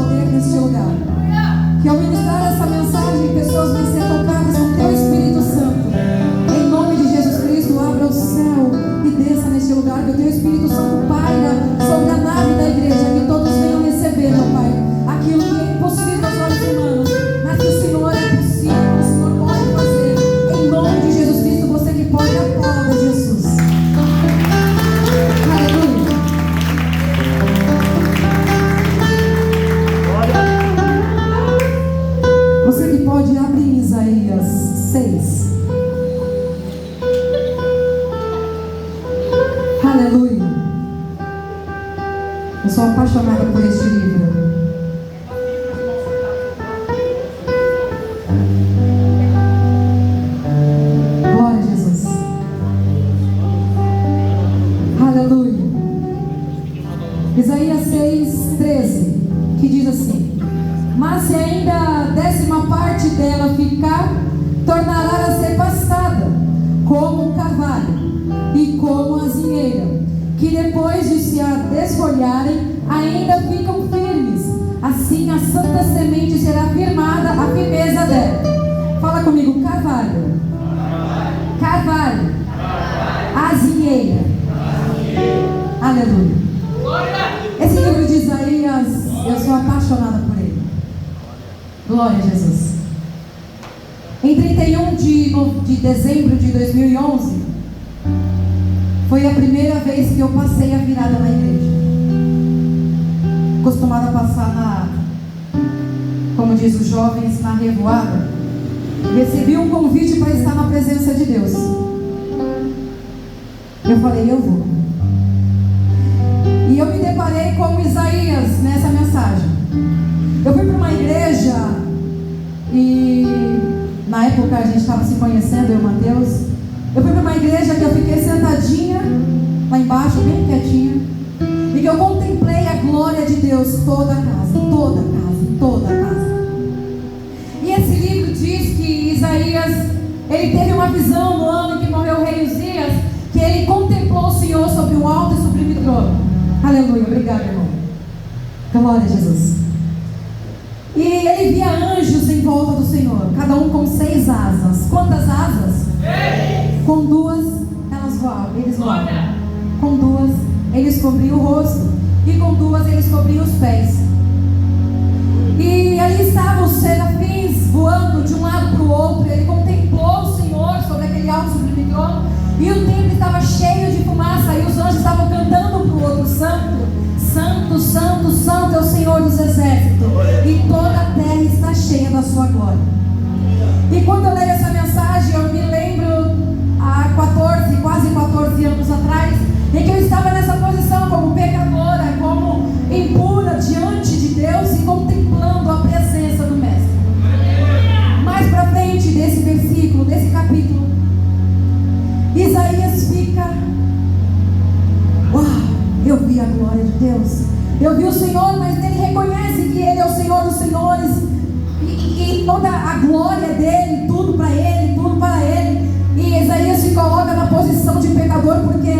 poder neste lugar. Que ao ministrar essa mensagem, pessoas vão ser tocadas com teu Espírito Santo. Em nome de Jesus Cristo, abra o céu e desça neste lugar. Que o teu Espírito Santo paira sobre a nave da igreja. Que todos venham receber, meu Pai, aquilo que é impossível aos olhos humanos, mas que o Senhor é possível, o Senhor pode fazer. Em nome de Jesus Cristo, você que pode, aplauda Jesus. Aleluia. Você que pode, abrir em Isaías 6. Aleluia. Eu sou apaixonada por este livro. Glória a Jesus. Aleluia. Isaías 6:13, que diz assim: mas se ainda a 10ª parte dela ficar, tornará a ser pastada, como um carvalho e como a azinheira, que depois de se desfolharem, ainda ficam firmes. Assim a santa semente será firmada, a firmeza dela. Fala comigo: carvalho, carvalho, azinheira. Aleluia. Esse livro de Isaías, eu sou apaixonada por ele. Glória a Jesus. Em 31 de dezembro de 2011, foi a primeira vez que eu passei a virada na igreja. Acostumada a passar como diz os jovens, na revoada. Recebi um convite para estar na presença de Deus. Eu falei, eu vou. E eu me deparei com Isaías nessa mensagem. Eu fui para uma igreja e na época a gente estava se conhecendo, eu e o Mateus. Eu fui para uma igreja que eu fiquei sentadinha lá embaixo, bem quietinha, e que eu contemplei a glória de Deus toda a casa, toda a casa, toda a casa. E esse livro diz que Isaías, ele teve uma visão no ano em que morreu o rei Uzias, que ele contemplou o Senhor sobre um alto e sublime trono. Aleluia, obrigado, irmão. Glória a Jesus. E ele via anjos em volta do Senhor, cada um com 6 asas. Quantas asas? 6. Com 2 elas voavam, eles voavam. Com 2 eles cobriam o rosto, e com 2 eles cobriam os pés. E ali estavam os serafins voando de um lado para o outro. Ele contemplou o Senhor sobre aquele alto e sublime trono, e o templo estava cheio de fumaça, e os anjos estavam cantando para o outro: Santo, Santo, Santo, Santo é o Senhor dos exércitos, e toda a terra está cheia da sua glória. E quando eu leio essa mensagem, eu me lembro há quase 14 anos atrás, em que eu estava nessa posição como pecadora, como impura diante de Deus e contemplando a presença do Mestre. Mais para frente desse versículo, desse capítulo, Isaías fica: uau, eu vi a glória de Deus, eu vi o Senhor, mas ele reconhece que ele é o Senhor dos senhores, e toda a glória dele, tudo para ele, tudo para ele. E Isaías se coloca na posição de pecador, porque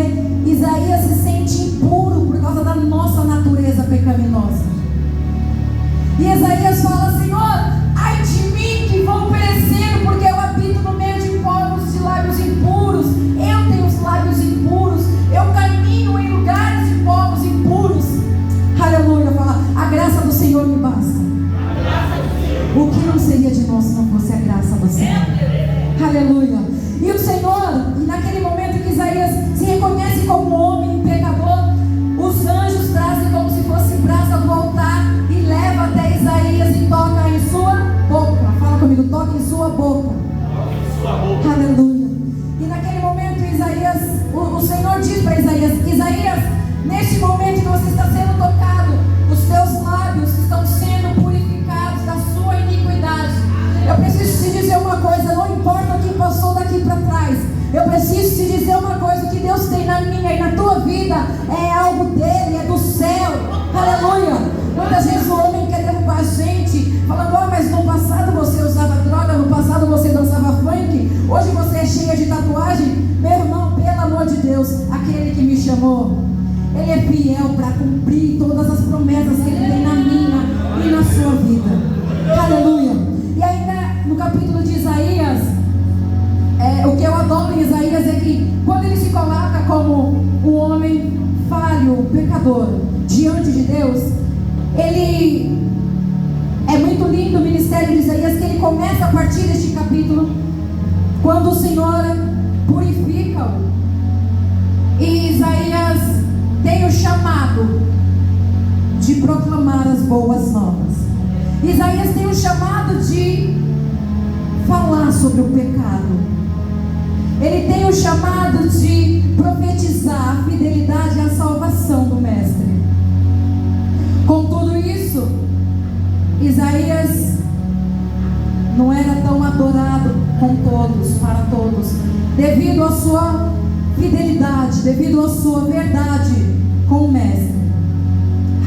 Isaías se sente impuro por causa da nossa natureza pecaminosa. E Isaías fala: Senhor, ai de mim que vou perecendo, porque eu habito no meio de povos de lábios impuros. Eu tenho os lábios impuros, eu caminho em lugares de povos impuros. Aleluia, fala: a graça do Senhor me basta. O que não seria de nós se não fosse a graça do Senhor? Aleluia. E o Senhor, naquele momento que Isaías se reconhece como homem pecador, os anjos trazem como se fosse brasa do altar e leva até Isaías e toca em sua boca. Fala comigo: toca em sua boca. Aleluia. E naquele momento Isaías, o Senhor diz para Isaías: Isaías, neste momento que você está sendo tocado, os teus lábios estão sendo purificados da sua iniquidade. Eu preciso te dizer uma coisa: não importa o que passou daqui para trás, eu preciso te dizer uma coisa: o que Deus tem na minha e na tua vida é algo dele, é do céu. Aleluia. Muitas vezes o homem quer derrubar a gente, falando: ah, mas no passado você usava droga, no passado você dançava funk, hoje você é cheia de tatuagem. Meu irmão, pelo amor de Deus, aquele que me chamou, ele é fiel para cumprir todas as promessas que ele tem na minha e na coloca como o homem falho, pecador, diante de Deus, ele é muito lindo o ministério de Isaías, que ele começa a partir deste capítulo, quando o Senhor purifica-o. E Isaías tem o chamado de proclamar as boas novas. Isaías tem o chamado de falar sobre o pecado. Ele tem o chamado de profetizar a fidelidade e a salvação do Mestre. Com tudo isso, Isaías não era tão adorado com todos, para todos, devido à sua fidelidade, devido à sua verdade com o Mestre.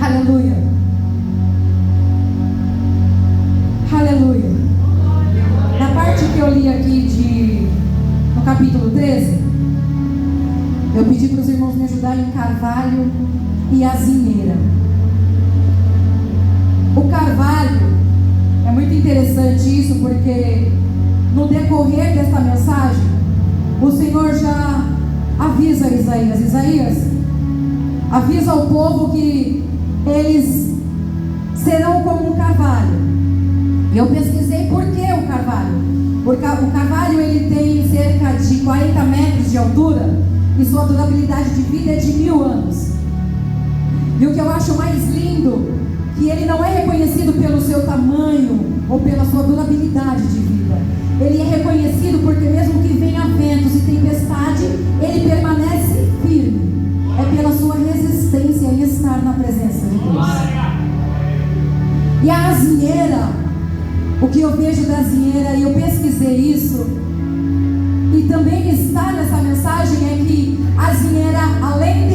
Aleluia. Aleluia. Na parte que eu li aqui no capítulo 13, eu pedi para os irmãos me ajudarem em carvalho e azinheira. O carvalho, é muito interessante isso, porque no decorrer desta mensagem, o Senhor já avisa Isaías, avisa ao povo que eles serão como um carvalho. E eu pesquisei por que o carvalho. Porque o carvalho ele tem cerca de 40 metros de altura e sua durabilidade de vida é de 1000 anos. E o que eu acho mais lindo, que ele não é reconhecido pelo seu tamanho ou pela sua durabilidade de vida. Ele é reconhecido porque mesmo que venha ventos e tempestade, ele permanece firme. É pela sua resistência em estar na presença de Deus. E a azinheira, o que eu vejo da azinheira, e eu pesquisei isso, e também está nessa mensagem, é que a azinheira, além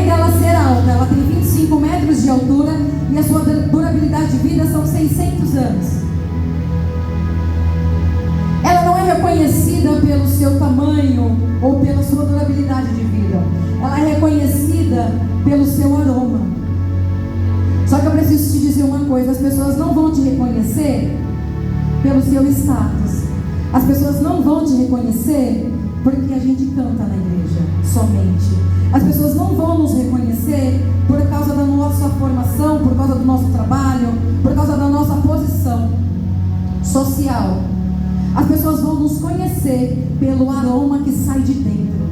dela ser alta, ela tem 25 metros de altura e a sua durabilidade de vida são 600 anos. Ela não é reconhecida pelo seu tamanho ou pela sua durabilidade de vida. Ela é reconhecida pelo seu aroma. Só que eu preciso te dizer uma coisa: as pessoas não vão te reconhecer pelo seu status. As pessoas não vão te reconhecer porque a gente canta na igreja somente. As pessoas não vão nos reconhecer por causa da nossa formação, por causa do nosso trabalho, por causa da nossa posição social. As pessoas vão nos conhecer pelo aroma que sai de dentro.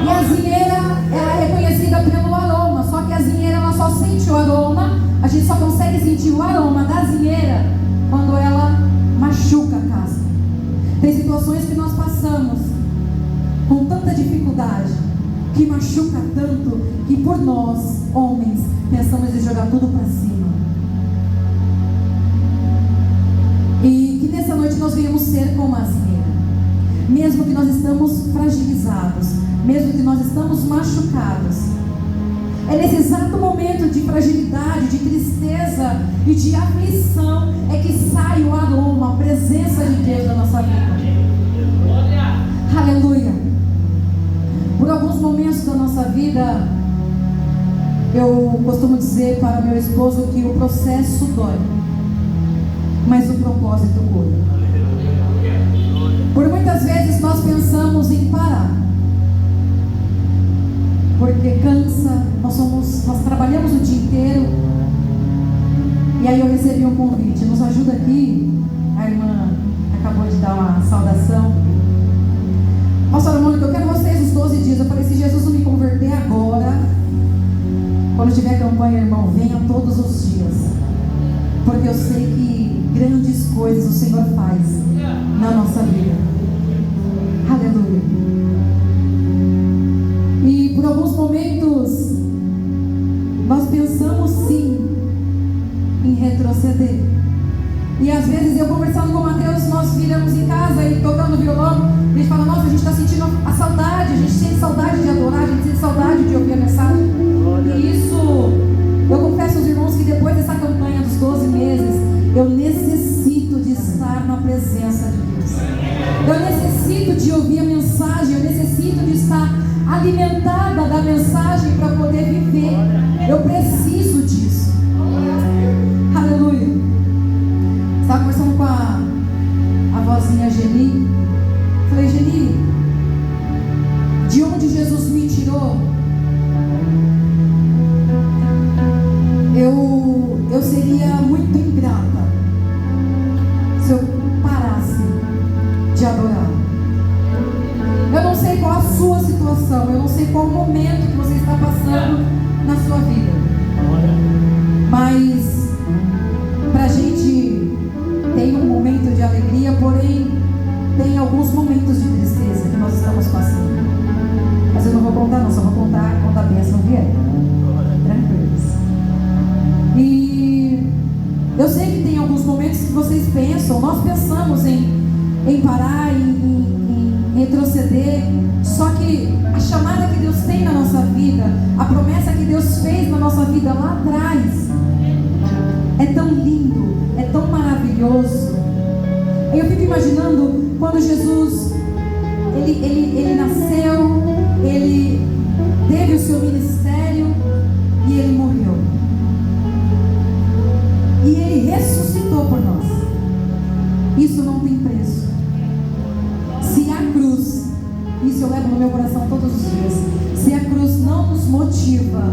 E a azinheira, ela é reconhecida pelo aroma. Só que a azinheira, ela só sente o aroma. A gente só consegue sentir o aroma da azinheira quando ela machuca a casca. Tem situações que nós passamos com tanta dificuldade, que machuca tanto, que por nós, homens, pensamos em jogar tudo para cima. E que nessa noite nós venhamos ser como a azinheira. Mesmo que nós estamos fragilizados, mesmo que nós estamos machucados, é nesse exato momento de fragilidade, de tristeza e de aflição é que sai o aroma, a presença de Deus na nossa vida. Aleluia. Por alguns momentos da nossa vida, eu costumo dizer para meu esposo que o processo dói, mas o propósito cura. Por muitas vezes nós pensamos em parar, porque cansa, nós trabalhamos o dia inteiro. E aí eu recebi um convite: nos ajuda aqui. A irmã acabou de dar uma saudação. Pastora Mônica, eu quero vocês os 12 dias. Eu falei: se Jesus não me converter agora, quando tiver campanha, irmão, venha todos os dias, porque eu sei que grandes coisas o Senhor faz na nossa vida. Aleluia. E por alguns momentos nós pensamos sim em retroceder. E às vezes eu conversando com o Mateus, nós viramos em casa e tocando violão, a gente fala: nossa, a gente está sentindo a saudade, a gente sente saudade de adorar, a gente sente saudade de ouvir a mensagem. E isso, eu confesso aos irmãos que depois dessa campanha dos 12 meses, eu necessito de estar na presença de Deus. Eu necessito de ouvir a mensagem, eu necessito de estar alimentada da mensagem para poder viver. Eu preciso disso. Aleluia. Estava conversando com a vozinha Geni. Falei: Eu sei que tem alguns momentos que vocês pensam, nós pensamos em parar, em retroceder. Só que a chamada que Deus tem na nossa vida, a promessa que Deus fez na nossa vida lá atrás, é tão lindo, é tão maravilhoso. Eu fico imaginando quando Jesus, ele nasceu, ele teve o seu ministério e ele morreu. E ele ressuscitou por nós. Isso não tem preço. Se a cruz, isso eu levo no meu coração todos os dias, se a cruz não nos motiva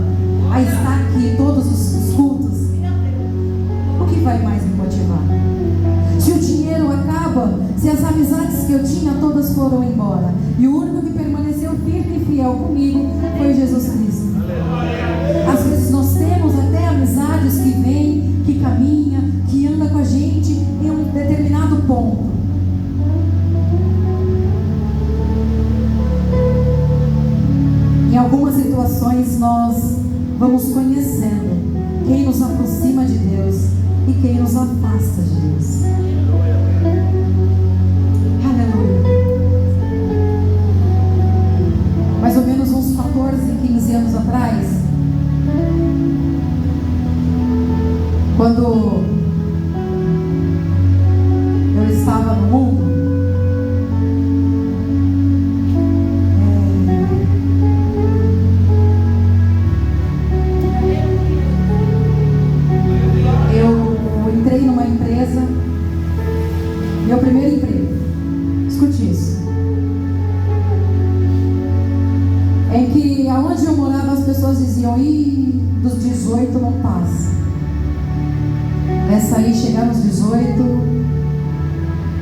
a estar aqui todos os cultos, o que vai mais me motivar? Se o dinheiro acaba, se as amizades que eu tinha todas foram embora, e o único que permaneceu firme e fiel comigo foi Jesus Cristo. Às vezes nós temos até amizades que vêm, que caminha, que anda com a gente em um determinado ponto. Em algumas situações nós vamos conhecendo quem nos aproxima de Deus e quem nos afasta de Deus. Aleluia. Mais ou menos uns 14, 15 anos atrás, quando eu estava no mundo, eu entrei numa empresa, meu primeiro emprego, escute isso, em que aonde eu morava as pessoas diziam: "Ih, dos 18 não passa. Essa aí chegar nos 18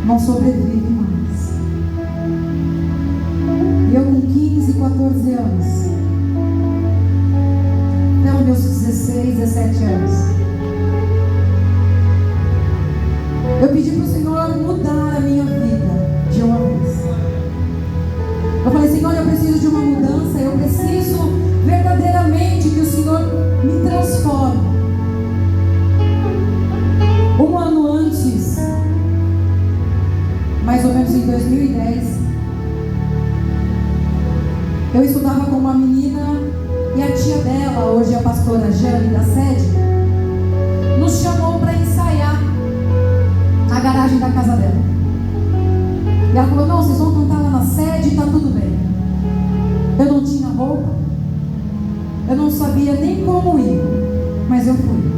não sobrevive mais." E eu com 15, 14 anos, até os meus 16, 17 anos, eu pedi para o Senhor mudar a minha vida de uma vez. Eu falei: Senhor, eu preciso de uma mudança, eu preciso verdadeiramente que o Senhor me transforme. Um ano antes, mais ou menos em 2010, eu estudava com uma menina e a tia dela, hoje a pastora Jane da sede, nos chamou para ensaiar a garagem da casa dela. E ela falou: "Não, vocês vão cantar lá na sede e tá tudo bem." Eu não tinha roupa, eu não sabia nem como ir, mas eu fui.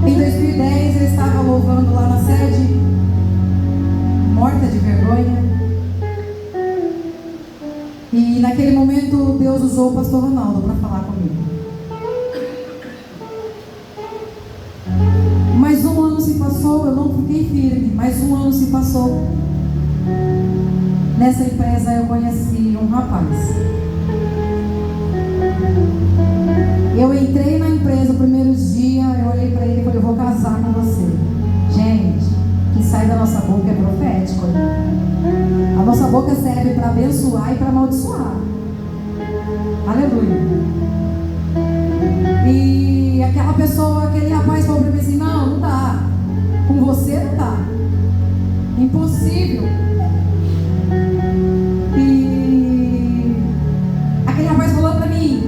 Em 2010 eu estava louvando lá na sede, morta de vergonha. E naquele momento Deus usou o pastor Ronaldo para falar comigo. Mais um ano se passou, eu não fiquei firme, mais um ano se passou. Nessa empresa eu conheci um rapaz. Eu entrei na empresa, o primeiro dia, eu olhei para ele e falei: "Eu vou casar com você." Gente, o que sai da nossa boca é profético. A nossa boca serve para abençoar e para amaldiçoar. Aleluia. E aquela pessoa, aquele rapaz falou para mim assim: não dá. Com você não dá. Impossível. E aquele rapaz falou para mim: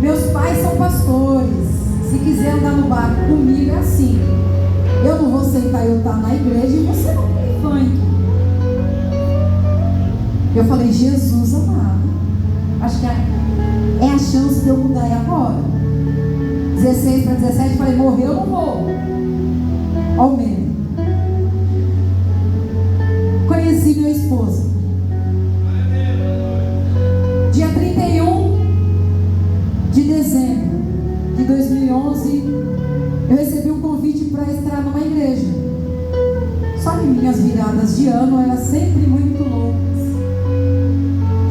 meus pais são pastores. Se quiser andar no barco comigo é assim. Eu não vou sentar, eu estar na igreja e você não tem funk. Eu falei: Jesus amado, acho que é a chance de eu mudar agora. 16 para 17, falei: morrer eu não vou. Ao menos. Conheci meu esposo. Dia 31 de dezembro de 2011, eu recebi um convite para estar numa igreja. Só que minhas viradas de ano eram sempre muito loucas.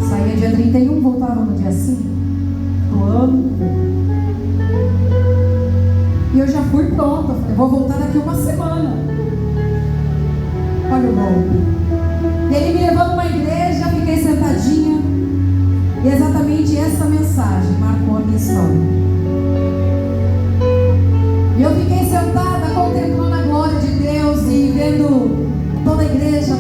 Saía dia 31, voltava no dia 5 do ano. E eu já fui pronta. Falei: vou voltar daqui uma semana. Olha o golpe. E ele me levou numa igreja, fiquei sentadinha. E exatamente essa mensagem marcou a minha história. E eu fiquei sentada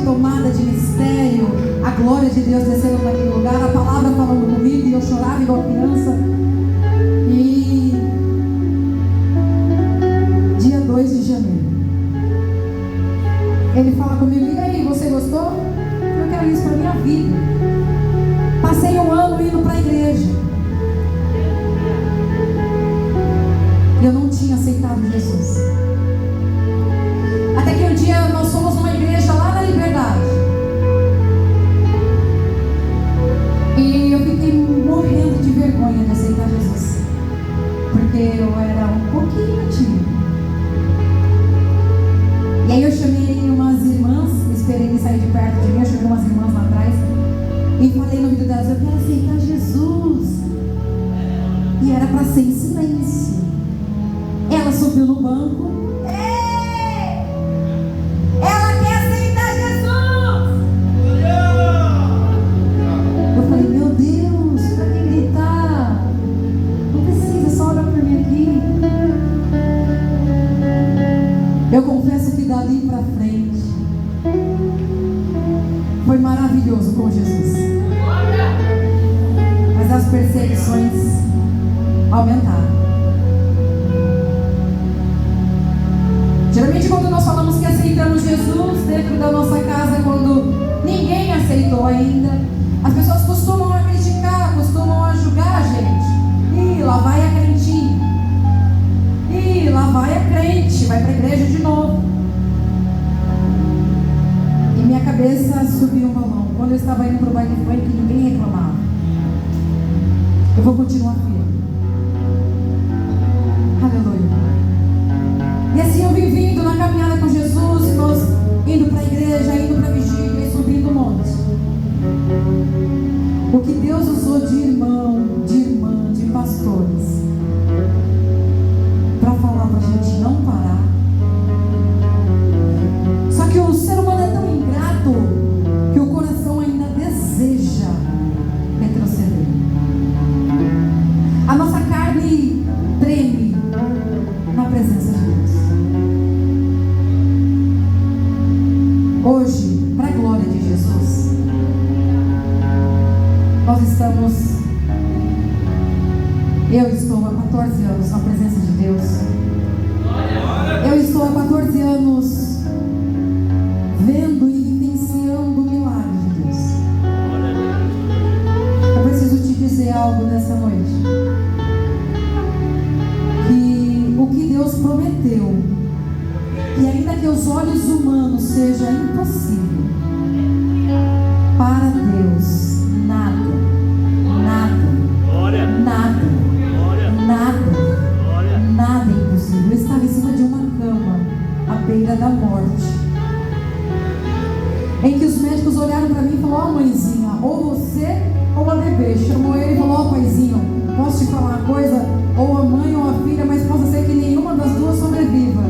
tomada de mistério, a glória de Deus descendo naquele lugar, a palavra falando comigo e eu chorava igual criança. E dia 2 de janeiro, ele fala comigo: e aí, você gostou? Eu quero isso para minha vida. Passei um ano indo para a igreja. Eu não tinha aceitado Jesus. Até que um dia nós fomos numa igreja lá na Liberdade. E eu fiquei morrendo de vergonha de aceitar Jesus. Porque eu era um pouquinho tímida. E aí eu chamei umas irmãs, esperei ele sair de perto de mim, eu chamei umas irmãs lá atrás. E falei no ouvido delas: eu quero aceitar Jesus. E era para ser em silêncio. Ela subiu no banco. Ela quer aceitar Jesus. Eu falei: meu Deus, pra que gritar? Não precisa, só olha por mim aqui. Eu confesso que dali pra frente foi maravilhoso com Jesus. Mas as perseguições aumentaram. Geralmente quando nós falamos que aceitamos Jesus dentro da nossa casa, quando ninguém aceitou ainda, as pessoas costumam a criticar, costumam a julgar a gente. Ih, lá vai a crentinha. Ih, lá vai a crente, vai para a igreja de novo. E minha cabeça subiu um balão. Quando eu estava indo para o baile funk, ninguém reclamava. Eu vou continuar firme. Aleluia. E assim eu vim vindo na caminhada com Jesus, nós indo para a igreja, indo para a vigília e subindo o monte. O que Deus usou de irmão, de irmã, de pastores, para falar para a gente não parar. Só que o ser humano é tão ingrato que o coração ainda deseja retroceder. A nossa carne treme na presença de Deus. Hoje, para a glória de Jesus, nós estamos, eu estou há 14 anos na presença de Deus. Eu estou há 14 anos vendo e vivenciando o milagre de Deus. Eu preciso te dizer algo nessa noite. Que o que Deus prometeu, e ainda que os olhos humanos seja impossível, para Deus nada, nada é impossível. Eu estava em cima de uma cama à beira da morte, em que os médicos olharam para mim e falaram: ó, mãezinha, ou você ou a bebê. Chamou ele e falou: ó, paizinho, posso te falar uma coisa? Ou a mãe ou a filha, mas possa ser que nenhuma das duas sobreviva.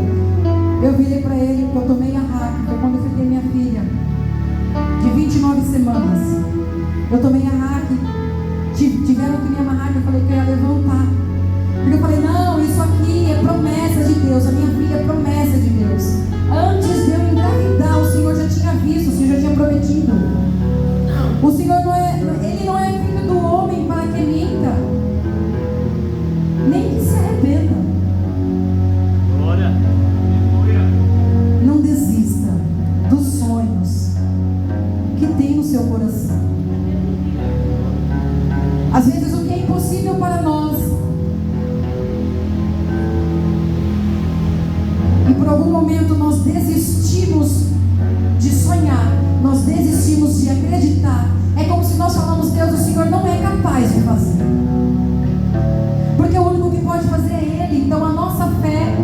Eu virei para ele, porque eu tomei a hack, foi quando eu fiquei minha filha de 29 semanas. Eu tomei a hack, tiveram que me amarrar, eu falei que eu ia levantar. Porque eu falei: não, isso aqui é promessa de Deus, a minha filha é promessa de Deus. Antes de eu engravidar, o Senhor já tinha visto, o Senhor já tinha prometido. O Senhor não é, Ele não é filho do homem para que minta, nem que se arrependa. Não desista dos sonhos que tem no seu coração. Às vezes o que é impossível para nós, e por algum momento nós desistimos de sonhar, nós desistimos de acreditar. É como se nós falamos: Deus, o Senhor não é capaz de fazer, porque o único que pode fazer é Ele. Então a nossa fé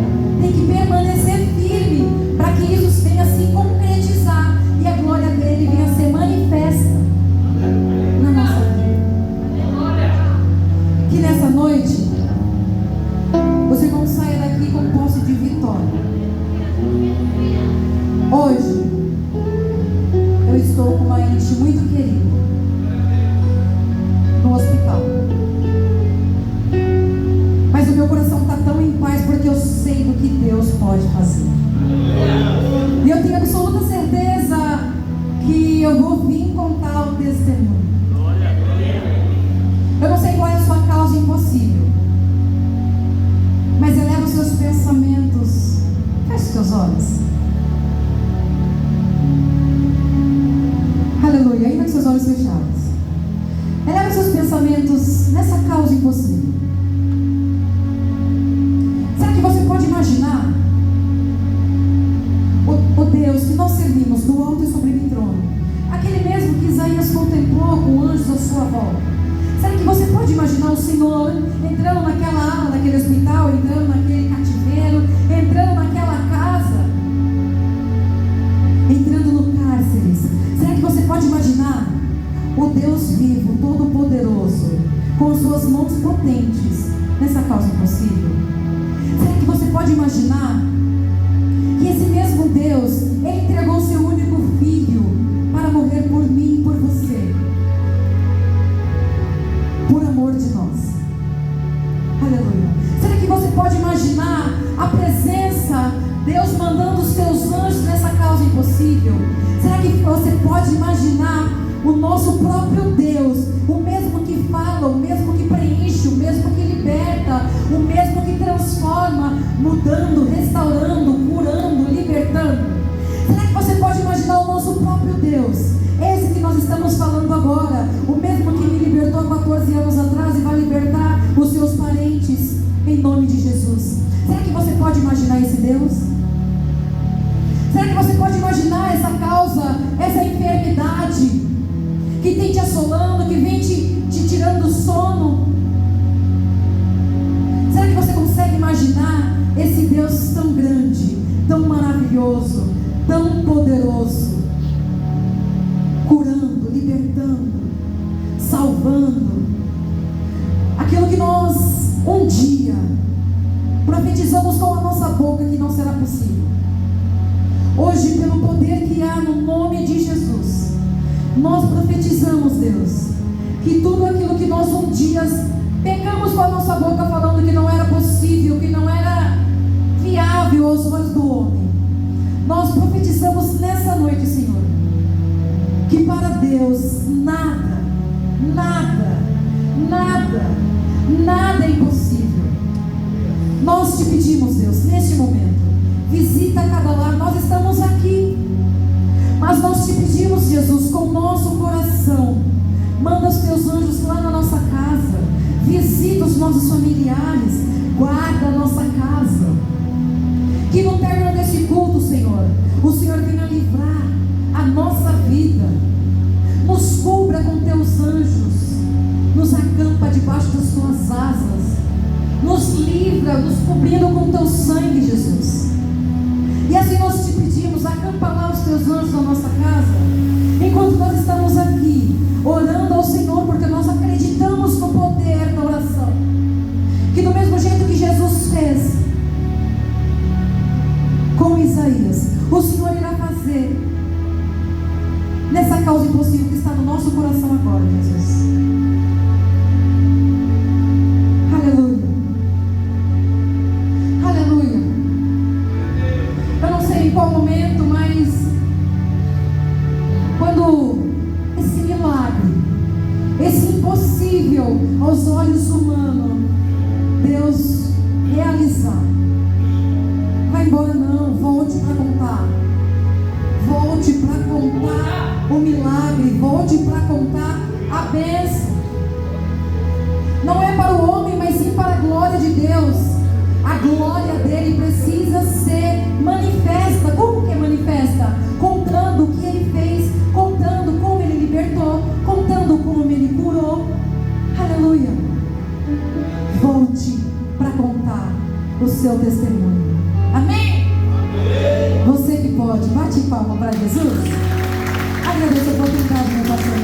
tem que permanecer firme para que isso venha a se concretizar e a glória dele venha a ser manifesta na nossa vida. Que nessa noite os irmãos saiam daqui com posse de vitória. Hoje eu estou com uma ente muito querida no hospital. Feche os teus olhos. Aleluia. Ainda com seus olhos fechados. Eleva seus pensamentos nessa causa impossível. Será que você pode imaginar o Deus que nós servimos do alto e sublime trono? Aquele mesmo que Isaías contemplou com anjos à sua volta. Será que você pode imaginar o Senhor entrando naquela ala daquele hospital, entrando naquele cativeiro, entrando naquela casa, entrando no cárceres? Será que você pode imaginar o Deus vivo, todo-poderoso, com suas mãos potentes nessa causa impossível? Será que você pode imaginar que esse mesmo Deus, Ele entregou seu único filho para morrer por mim e por você, por amor de nós? Aleluia. Será que você pode imaginar a presença, Deus mandando os seus anjos nessa causa impossível? Será que você pode imaginar o nosso próprio Deus, o mesmo que fala, o mesmo que preenche, o mesmo que liberta, o mesmo que transforma, mudando, restaurando, curando, libertando? Será que você pode imaginar o nosso próprio Deus, esse que nós estamos falando agora, o mesmo que me libertou há 14 anos atrás e vai libertar os seus parentes em nome de Jesus? Será que você pode imaginar esse Deus? Será que você pode imaginar essa causa, essa enfermidade que tem te assolando, que vem te tirando o sono? Será que você consegue imaginar esse Deus tão grande, tão maravilhoso, tão poderoso, curando, libertando, salvando? Aquilo que nós um dia profetizamos com a nossa boca que não será possível, hoje, pelo poder que há no nome de Jesus, nós profetizamos, Deus, que tudo aquilo que nós um dia pegamos com a nossa boca falando que não era possível, que não era viável aos olhos do homem, nós profetizamos nessa noite, Senhor, que para Deus nada, nada, nada, nada é impossível. Nós te pedimos, Deus, neste momento, visita cada lar. Nós estamos aqui, mas nós te pedimos, Jesus, com o nosso coração, manda os teus anjos lá na nossa casa, visita os nossos familiares, guarda a nossa casa, que no término desse culto, Senhor, o Senhor venha livrar a nossa vida, nos cubra com teus anjos, nos acampa debaixo das tuas asas, nos livra, nos cobrindo com teu sangue, Jesus. E assim nós te pedimos, acampa lá os teus anjos na nossa casa, enquanto nós estamos aqui, orando ao Senhor, porque nós acreditamos no poder da oração, que do mesmo jeito que Jesus fez com Isaías, o Senhor irá fazer nessa causa impossível que está no nosso coração agora, Jesus. Aleluia. Aleluia. Eu não sei em qual momento, mas quando esse milagre, esse impossível aos olhos humanos, Deus realizar, vai embora não, volte para contar. Volte para contar o milagre, volte para contar a bênção. Não é para o homem, mas sim para a glória de Deus. A glória dele precisa ser manifesta. Como que é manifesta? Contando o que ele fez, contando como ele libertou, contando como ele curou. Aleluia. Volte para contar o seu testemunho. Amém? Você que pode, bate palma para Jesus. Agradeço a oportunidade, meu pastor.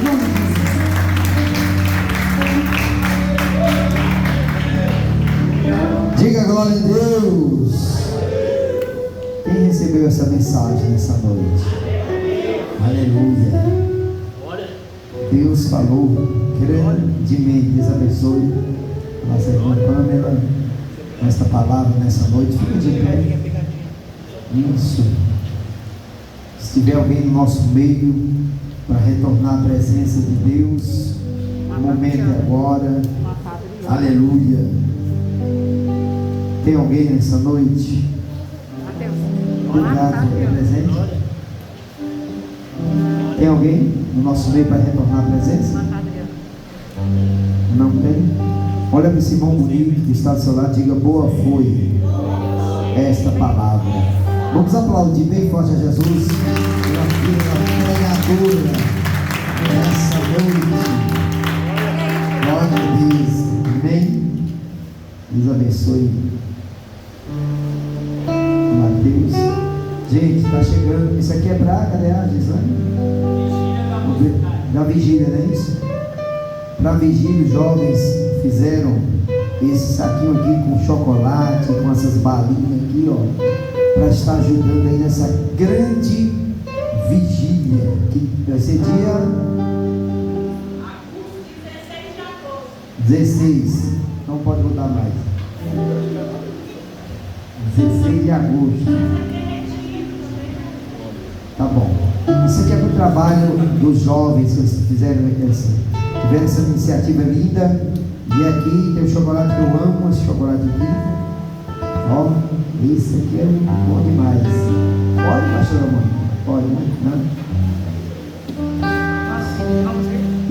Diga glória a Deus. Quem recebeu essa mensagem nessa noite? Aleluia. Deus falou grandemente. Deus abençoe a nossa irmã Pamela com esta palavra nessa noite. Fica de pé. Isso. Se tiver alguém no nosso meio para retornar à presença de Deus, o momento é agora. Aleluia. Tem alguém nessa noite? Obrigado pelo presente. Tem alguém no nosso meio para retornar a presença? Não tem? Olha para esse irmão bonito que está do seu lado, diga: boa foi esta palavra. Vamos aplaudir bem forte a Jesus pela pregadora nessa noite. Glória a Deus. Amém. Deus abençoe. Mateus. Gente, está chegando. Isso aqui é para cadê a Gisane? Da vigília, não é isso? Para a vigília, os jovens fizeram esse saquinho aqui com chocolate, com essas balinhas aqui, ó, para estar ajudando aí nessa grande vigília, que vai ser dia 16, não pode mudar mais. 16 de agosto. Tá bom. Isso aqui é para o trabalho dos jovens que eles tiveram essa iniciativa linda. E aqui tem o chocolate que eu amo, esse chocolate aqui. Ó, esse aqui é muito bom demais. Pode, pastor Amor? Pode, né? Não?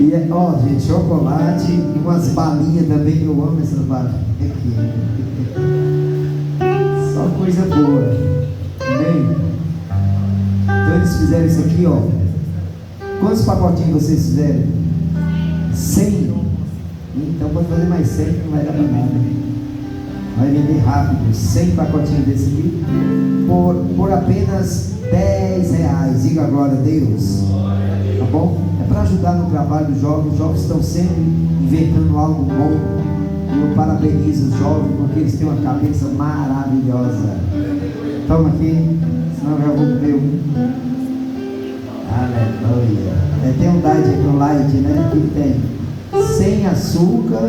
E ó, gente, chocolate e umas balinhas também, que eu amo essas balinhas aqui. Só coisa boa. Amém? Então eles fizeram isso aqui, ó. Quantos pacotinhos vocês fizeram? 100. Então pode fazer mais 100, que não vai dar para nada. Vai vender rápido. 100 pacotinhos desse aqui por apenas R$10. Diga glória a Deus. Tá bom? É para ajudar no trabalho dos jovens. Os jovens estão sempre inventando algo bom. Eu parabenizo os jovens porque eles têm uma cabeça maravilhosa. Toma aqui, senão eu vou comer um. Aleluia. Tem um diet com light, né? Que tem sem açúcar.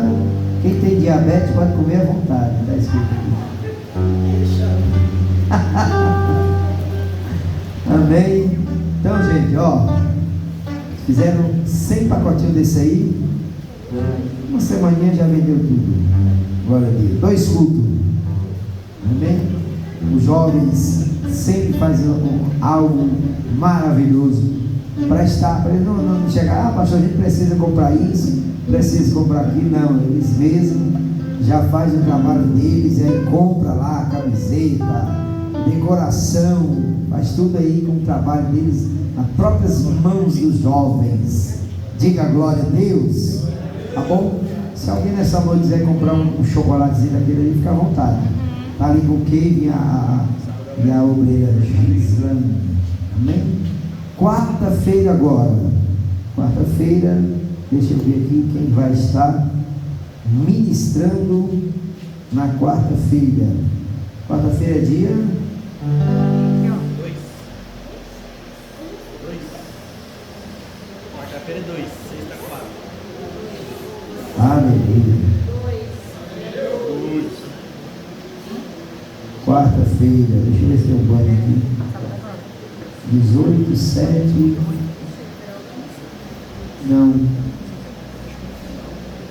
Quem tem diabetes pode comer à vontade. Está escrito aqui. Amém. Então, gente, ó, fizeram 100 pacotinhos desse aí. Uma semaninha já vendeu tudo. Glória a Deus. 2 cultos. Amém. Os jovens sempre fazem algo maravilhoso para estar, para eles não chegar, pastor, a gente precisa comprar isso, precisa comprar aquilo. Não, eles mesmos já fazem o trabalho deles, e aí compra lá a camiseta, decoração, faz tudo aí com o trabalho deles, nas próprias mãos dos jovens. Diga glória a Deus. Tá bom? Se alguém nessa noite quiser comprar um chocolatezinho daquele ali, fica à vontade. Tá ali com o Kevin e a obreira Gislane. Amém? Quarta-feira agora. Quarta-feira, deixa eu ver aqui quem vai estar ministrando na quarta-feira. Quarta-feira é dia 2. Quarta-feira é 2, sexta 4. Aleluia. Quarta-feira, deixa eu ver se tem um banho aqui. 18, 7.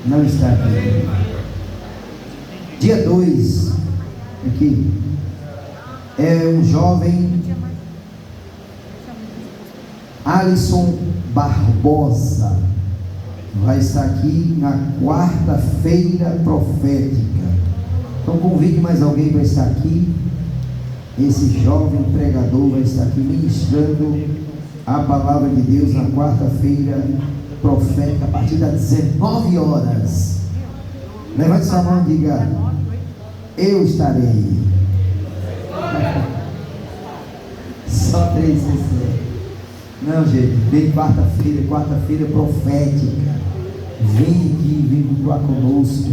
Não está aqui. Dia 2, aqui, é um jovem, Alisson Barbosa, vai estar aqui na quarta-feira profética. Então convide mais alguém para estar aqui. Esse jovem pregador vai estar aqui ministrando a palavra de Deus na quarta-feira profética, a partir das 19 horas. Levante sua mão e diga: eu estarei. Só 3 CC. Não, gente, vem quarta-feira profética. Vem aqui, vem cultuar conosco.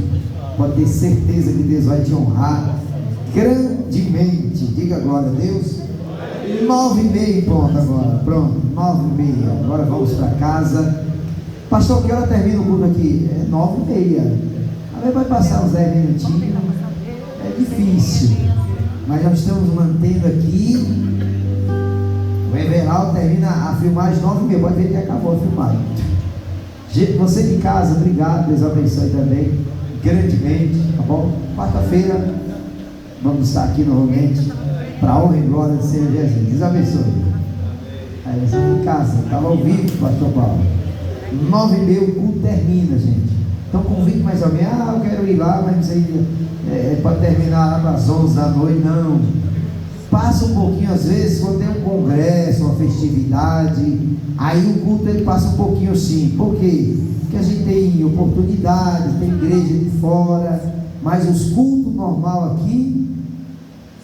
Pode ter certeza que Deus vai te honrar grandemente. Diga glória a Deus. 9h30 pronto agora. Pronto, 9h30. Agora vamos para casa. Pastor, que hora termina o culto aqui? É 9h30. Aí vai passar uns 10 minutinhos. É difícil, mas nós estamos mantendo aqui. O Everaldo termina a filmagem 9h30. Pode ver que acabou a filmagem. Você de casa, obrigado. Deus abençoe também grandemente, tá bom? Quarta-feira, vamos estar aqui novamente para a honra e glória do Senhor Jesus. Deus abençoe. Aí você em casa, estava ao vivo, pastor Paulo. 9h30 o culto termina, gente. Então convite mais alguém, eu quero ir lá, mas não sei, para terminar lá para as 11 da noite, não. Passa um pouquinho, às vezes, quando tem um congresso, uma festividade, aí o culto ele passa um pouquinho sim. Por quê? Porque a gente tem oportunidade, tem igreja de fora, mas os cultos normal aqui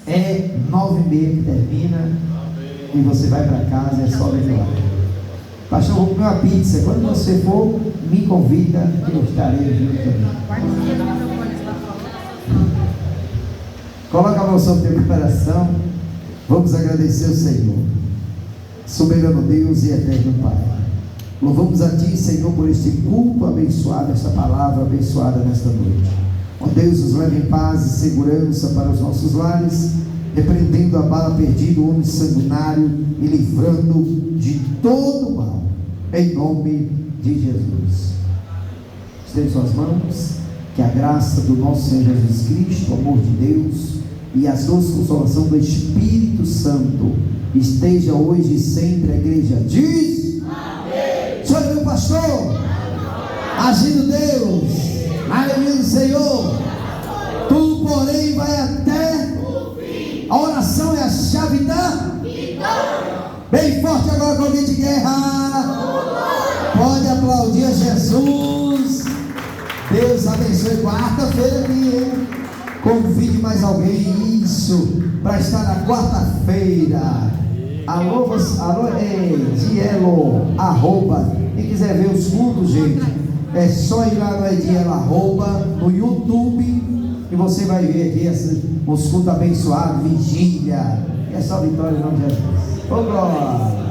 é 9h30 que termina e você vai para casa, é só vir lá. Pastor, vou comer uma pizza. Quando você for, me convida que eu estarei junto também. Coloca a mão sobre o teu coração. Vamos agradecer o Senhor, soberano Deus e eterno Pai. Louvamos a Ti, Senhor, por este culto abençoado, esta palavra abençoada nesta noite. Ó Deus, nos leve em paz e segurança para os nossos lares, repreendendo a bala perdida, o homem sanguinário e livrando de todo mal, em nome de Jesus. Estende suas mãos, que a graça do nosso Senhor Jesus Cristo, o amor de Deus e a doce consolação do Espírito Santo esteja hoje e sempre. A igreja diz: amém. Senhor é meu pastor, agindo Deus, aleluia do Senhor. Tu, porém, vai até o fim. A oração é a chave da vitória. Bem forte agora com o grito de guerra. Pode aplaudir a Jesus. Deus abençoe. Quarta-feira aqui, hein? Convide mais alguém, isso, para estar na quarta-feira. Alô, Edielo, @ quem quiser ver os cultos, gente, é só ir lá no Edielo, @ no YouTube, e você vai ver aqui os cultos abençoados, vigília, e é só vitória em nome de Jesus. Ô glória!